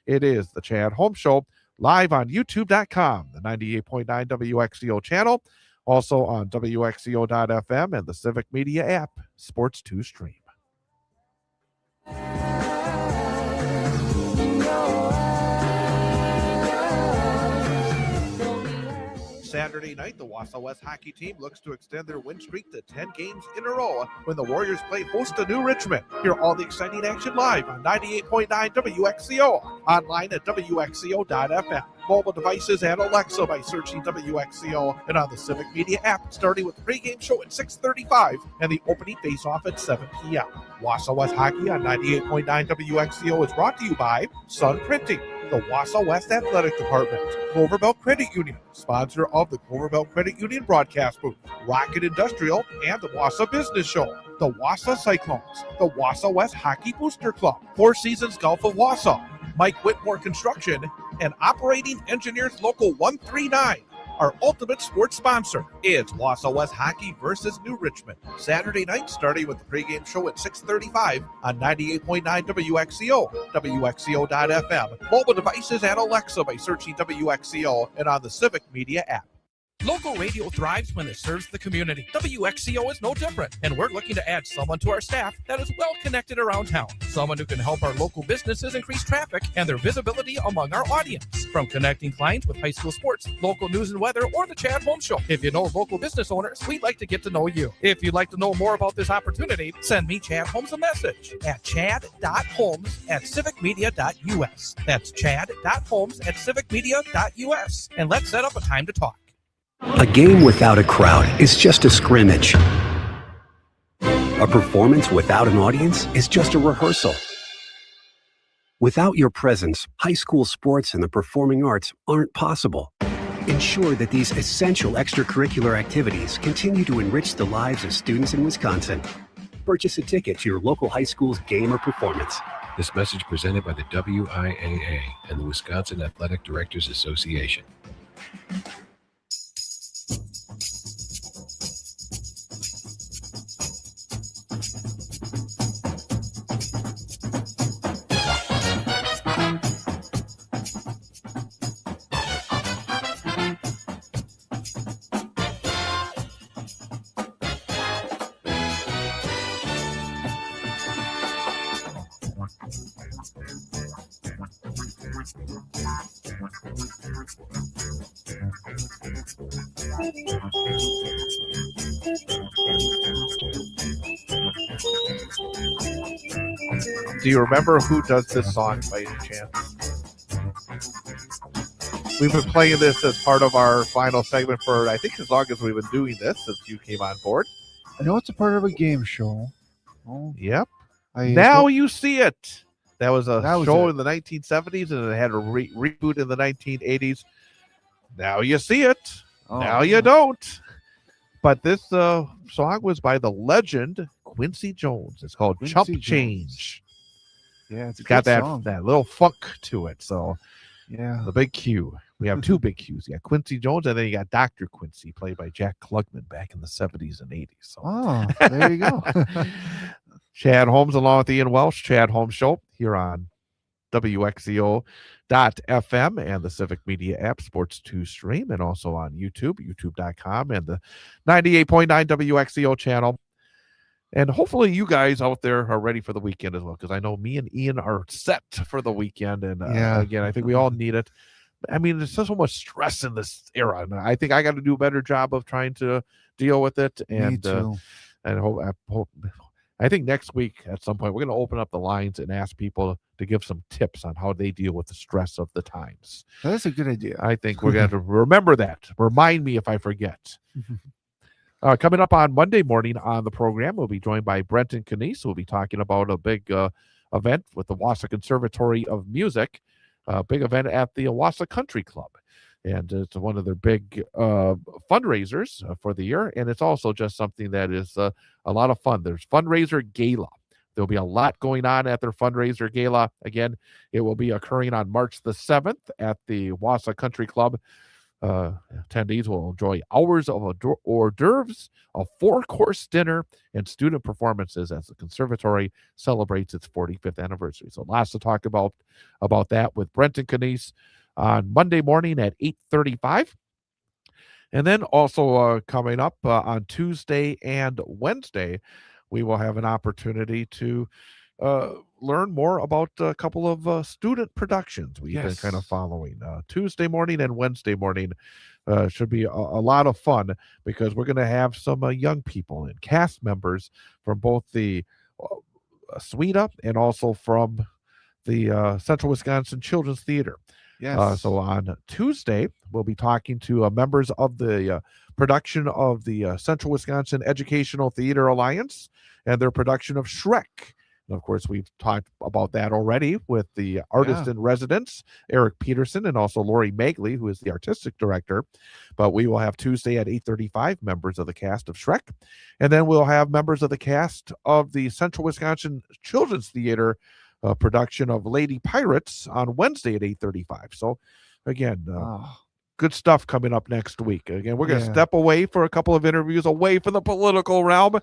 it is the Chad Holmes Show, live on YouTube.com, the 98.9 WXCO channel, also on WXCO.FM and the Civic Media app, Sports 2 Stream. Saturday night, the Wausau West hockey team looks to extend their win streak to 10 games in a row when the Warriors play host to New Richmond. Hear all the exciting action live on 98.9 WXCO, online at WXCO.FM, mobile devices and Alexa by searching WXCO, and on the Civic Media app, starting with the pregame show at 6:35 and the opening face-off at 7 p.m. Wausau West hockey on 98.9 WXCO is brought to you by Sun Printing, the Wausau West Athletic Department, Cloverbelt Credit Union, sponsor of the Cloverbelt Credit Union broadcast booth, Rocket Industrial, and the Wausau Business Show, the Wausau Cyclones, the Wausau West Hockey Booster Club, Four Seasons Golf of Wausau, Mike Whitmore Construction, and Operating Engineers Local 139. Our ultimate sports sponsor is Wausau West Hockey versus New Richmond. Saturday night, starting with the pregame show at 6:35 on 98.9 WXCO, WXCO.FM, mobile devices and Alexa by searching WXCO, and on the Civic Media app. Local radio thrives when it serves the community. WXCO is no different, and we're looking to add someone to our staff that is well connected around town. Someone who can help our local businesses increase traffic and their visibility among our audience. From connecting clients with high school sports, local news and weather, or the Chad Holmes Show. If you know local business owners, we'd like to get to know you. If you'd like to know more about this opportunity, send me, Chad Holmes, a message at chad.holmes@civicmedia.us. That's chad.holmes@civicmedia.us. And let's set up a time to talk. A game without a crowd is just a scrimmage. A performance without an audience is just a rehearsal. Without your presence, high school sports and the performing arts aren't possible. Ensure that these essential extracurricular activities continue to enrich the lives of students in Wisconsin. Purchase a ticket to your local high school's game or performance. This message presented by the WIAA and the Wisconsin Athletic Directors Association. Do you remember who does this song by any chance? We've been playing this as part of our final segment for, I think, as long as we've been doing this since you came on board. I know it's a part of a game show. Oh, Yep. I Now don't- you see it. That was a That was show it. in the 1970s, and it had a reboot in the 1980s. Now you see it. Now you don't. But this song was by the legend Quincy Jones. It's called Quincy Chump Jones. Change. Yeah, it's a Got good that song. that little funk to it. So Yeah. the big Q. We have two big Qs. You got Quincy Jones, and then you got Dr. Quincy, played by Jack Klugman back in the 70s and 80s. So Oh, there you go. Chad Holmes along with Ian Welsh, Chad Holmes Show here on WXCO.FM and the Civic Media app, Sports 2 stream, and also on YouTube, youtube.com, and the 98.9 WXCO channel. And hopefully you guys out there are ready for the weekend as well, because I know me and Ian are set for the weekend. And Yeah. again, I think we all need it. I mean, there's so much stress in this era, and I think I got to do a better job of trying to deal with it. Me And too. I think next week at some point we're going to open up the lines and ask people to give some tips on how they deal with the stress of the times. That's a good idea. I think we're going to have to remember that. Remind me if I forget. Coming up on Monday morning on the program, we'll be joined by Brenton Canese. We'll be talking about a big event with the Wausau Conservatory of Music, a big event at the Wausau Country Club. And it's one of their big fundraisers for the year. And it's also just something that is a lot of fun. There's fundraiser gala. There'll be a lot going on at their fundraiser gala. Again, it will be occurring on March the 7th at the Wausau Country Club. Attendees will enjoy hours of hors d'oeuvres, a 4-course dinner, and student performances as the conservatory celebrates its 45th anniversary. So lots to talk about that with Brenton Canese on Monday morning at 8:35. And then also coming up on Tuesday and Wednesday, we will have an opportunity to learn more about a couple of student productions we've been kind of following. Tuesday morning and Wednesday morning should be a lot of fun, because we're going to have some young people and cast members from both the SWEDA and also from the Central Wisconsin Children's Theater. Yes. So on Tuesday, we'll be talking to members of the production of the Central Wisconsin Educational Theater Alliance and their production of Shrek. And of course, we've talked about that already with the artist in residence, Eric Peterson, and also Lori Magley, who is the artistic director. But we will have Tuesday at 8:35 members of the cast of Shrek. And then we'll have members of the cast of the Central Wisconsin Children's Theater production of Lady Pirates on Wednesday at 8:35. So again, good stuff coming up next week. Again, we're going to step away for a couple of interviews away from the political realm,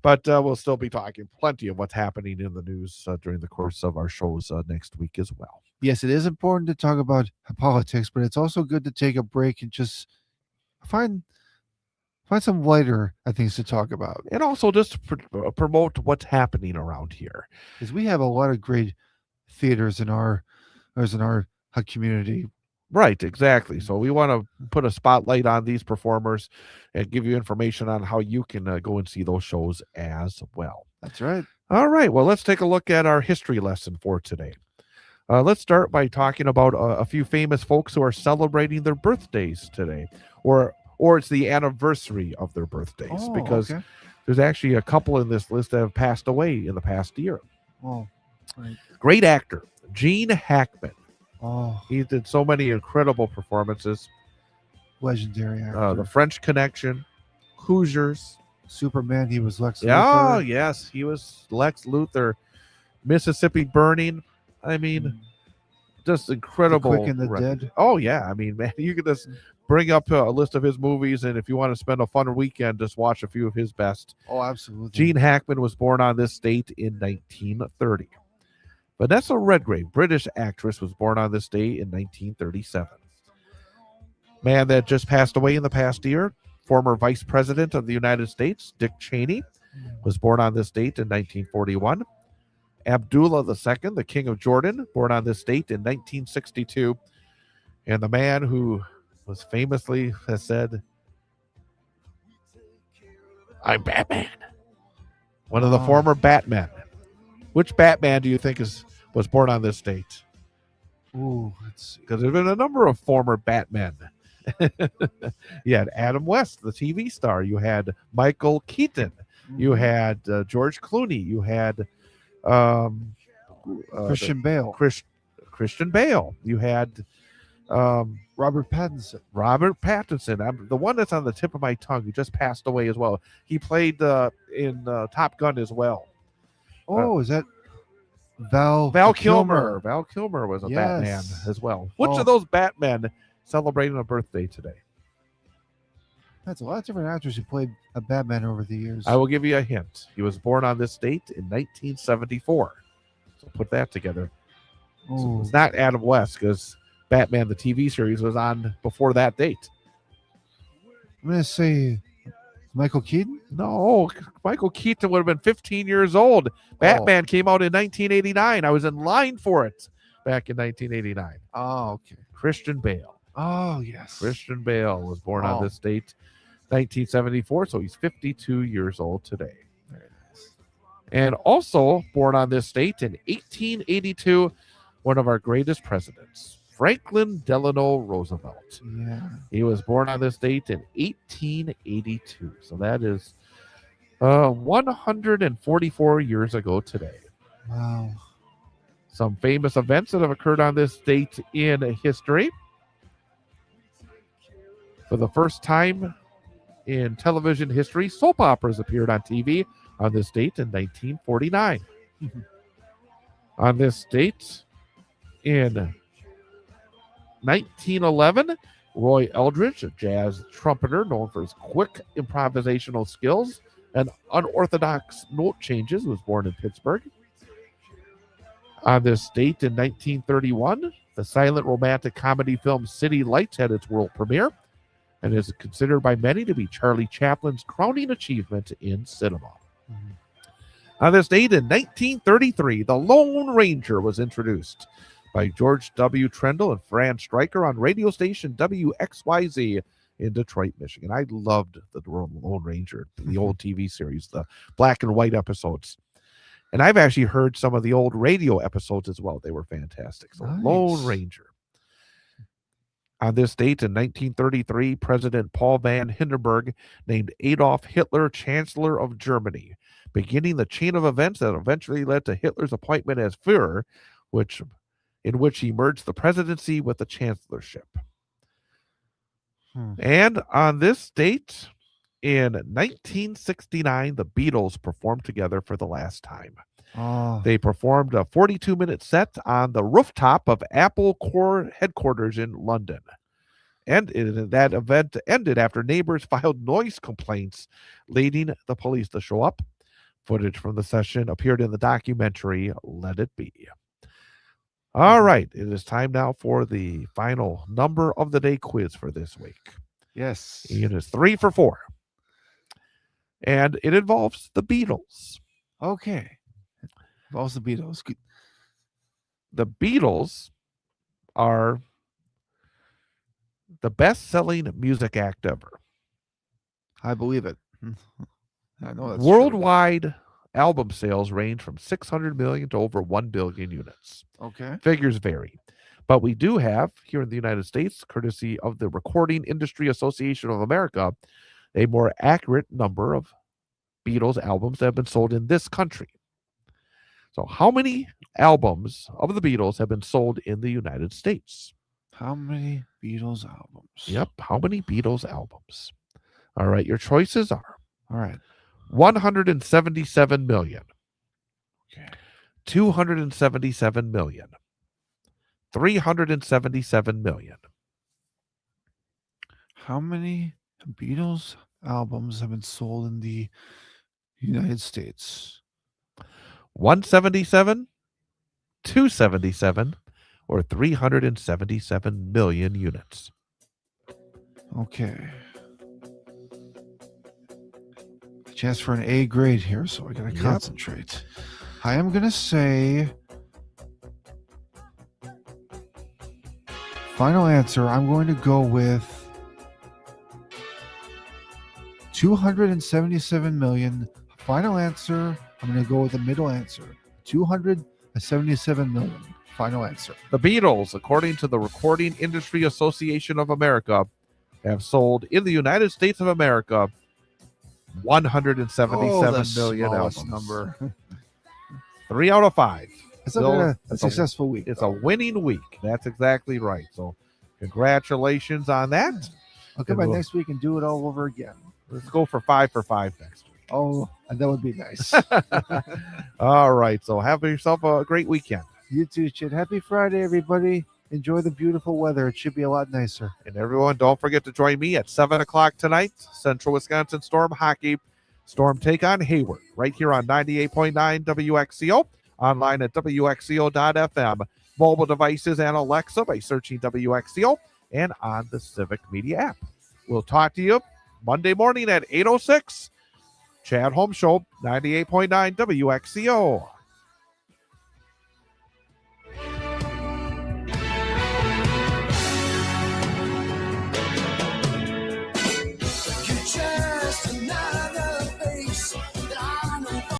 but we'll still be talking plenty of what's happening in the news during the course of our shows next week as well. Yes, it is important to talk about politics, but it's also good to take a break and just find some lighter things to talk about. And also just promote what's happening around here. Because we have a lot of great theaters in our community. Right, exactly. So we want to put a spotlight on these performers and give you information on how you can go and see those shows as well. That's right. All right. Well, let's take a look at our history lesson for today. Let's start by talking about a few famous folks who are celebrating their birthdays today, or it's the anniversary of their birthdays, because there's actually a couple in this list that have passed away in the past year. Oh, right. Great actor, Gene Hackman. Oh, he did so many incredible performances. Legendary actor. The French Connection, Hoosiers, Superman. He was Lex Luthor. Luthor. Oh, yes, he was Lex Luthor. Mississippi Burning. I mean, just incredible. The Quick and the Dead. Oh yeah, I mean, man, you can just bring up a list of his movies, and if you want to spend a fun weekend, just watch a few of his best. Oh, absolutely. Gene Hackman was born on this date in 1930. Vanessa Redgrave, British actress, was born on this day in 1937. Man that just passed away in the past year, former Vice President of the United States, Dick Cheney, was born on this date in 1941. Abdullah II, the King of Jordan, born on this date in 1962. And the man who was famously has said, "I'm Batman." One of the former Batmen. Which Batman do you think was born on this date? Ooh, let's see. Because there's been a number of former Batmen. You had Adam West, the TV star. You had Michael Keaton. You had George Clooney. You had Christian Bale. Christian Bale. You had Robert Pattinson. The one that's on the tip of my tongue. He just passed away as well. He played in Top Gun as well. Oh, is that Val Kilmer? Val Kilmer was a Batman as well. Which of those Batmen celebrating a birthday today? That's a lot of different actors who played a Batman over the years. I will give you a hint. He was born on this date in 1974. So put that together. So it's not Adam West, because Batman the TV series was on before that date. I'm going to say Michael Keaton? No, Michael Keaton would have been 15 years old. Batman came out in 1989. I was in line for it back in 1989. Oh, okay. Christian Bale. Oh, yes. Christian Bale was born on this date, 1974, so he's 52 years old today. Very nice. And also born on this date in 1882, one of our greatest presidents, Franklin Delano Roosevelt. Yeah. He was born on this date in 1882. So that is 144 years ago today. Wow. Some famous events that have occurred on this date in history. For the first time in television history, soap operas appeared on TV on this date in 1949. On this date in 1911, Roy Eldridge, a jazz trumpeter known for his quick improvisational skills and unorthodox note changes, was born in Pittsburgh. On this date in 1931, the silent romantic comedy film City Lights had its world premiere and is considered by many to be Charlie Chaplin's crowning achievement in cinema. On this date in 1933, the Lone Ranger was introduced by George W. Trendle and Fran Stryker on radio station WXYZ in Detroit, Michigan. I loved the Lone Ranger, the old TV series, the black and white episodes. And I've actually heard some of the old radio episodes as well. They were fantastic. So Nice. Lone Ranger. On this date in 1933, President Paul von Hindenburg named Adolf Hitler Chancellor of Germany, beginning the chain of events that eventually led to Hitler's appointment as Führer, in which he merged the presidency with the chancellorship. And on this date, in 1969, the Beatles performed together for the last time. Oh. They performed a 42-minute set on the rooftop of Apple Corps headquarters in London. And that event ended after neighbors filed noise complaints, leading the police to show up. Footage from the session appeared in the documentary Let It Be. All right, it is time now for the final number of the day quiz for this week. Yes. It is 3 for 4. And it involves the Beatles. Okay. Involves the Beatles. Good. The Beatles are the best-selling music act ever. I believe it. I know that's Worldwide album sales range from 600 million to over 1 billion units. Okay. Figures vary. But we do have, here in the United States, courtesy of the Recording Industry Association of America, a more accurate number of Beatles albums that have been sold in this country. So how many albums of the Beatles have been sold in the United States? How many Beatles albums? Yep. How many Beatles albums? All right. Your choices are. All right. 177 million. Okay. 277 million. 377 million. How many Beatles albums have been sold in the United States? 177, 277, or 377 million units. Okay. Chance for an A grade here, so I gotta concentrate. I am gonna say final answer. I'm going to go with 277 million. Final answer. I'm going to go with the middle answer. 277 million. final answer. The Beatles, according to the Recording Industry Association of America, have sold in the United States of America 177 million albums. Number. 3 out of 5. It's been a successful week. It's a winning week. That's exactly right. So congratulations on that. I'll come back next week and do it all over again. Let's go for 5 for 5 next week. Oh, and that would be nice. All right. So have yourself a great weekend. You too, Chid. Happy Friday, everybody. Enjoy the beautiful weather. It should be a lot nicer. And everyone, don't forget to join me at 7 o'clock tonight. Central Wisconsin Storm Hockey. Storm take on Hayward right here on 98.9 WXCO. Online at WXCO.FM. Mobile devices and Alexa by searching WXCO and on the Civic Media app. We'll talk to you Monday morning at 8:06. Chad Holmes Show, 98.9 WXCO.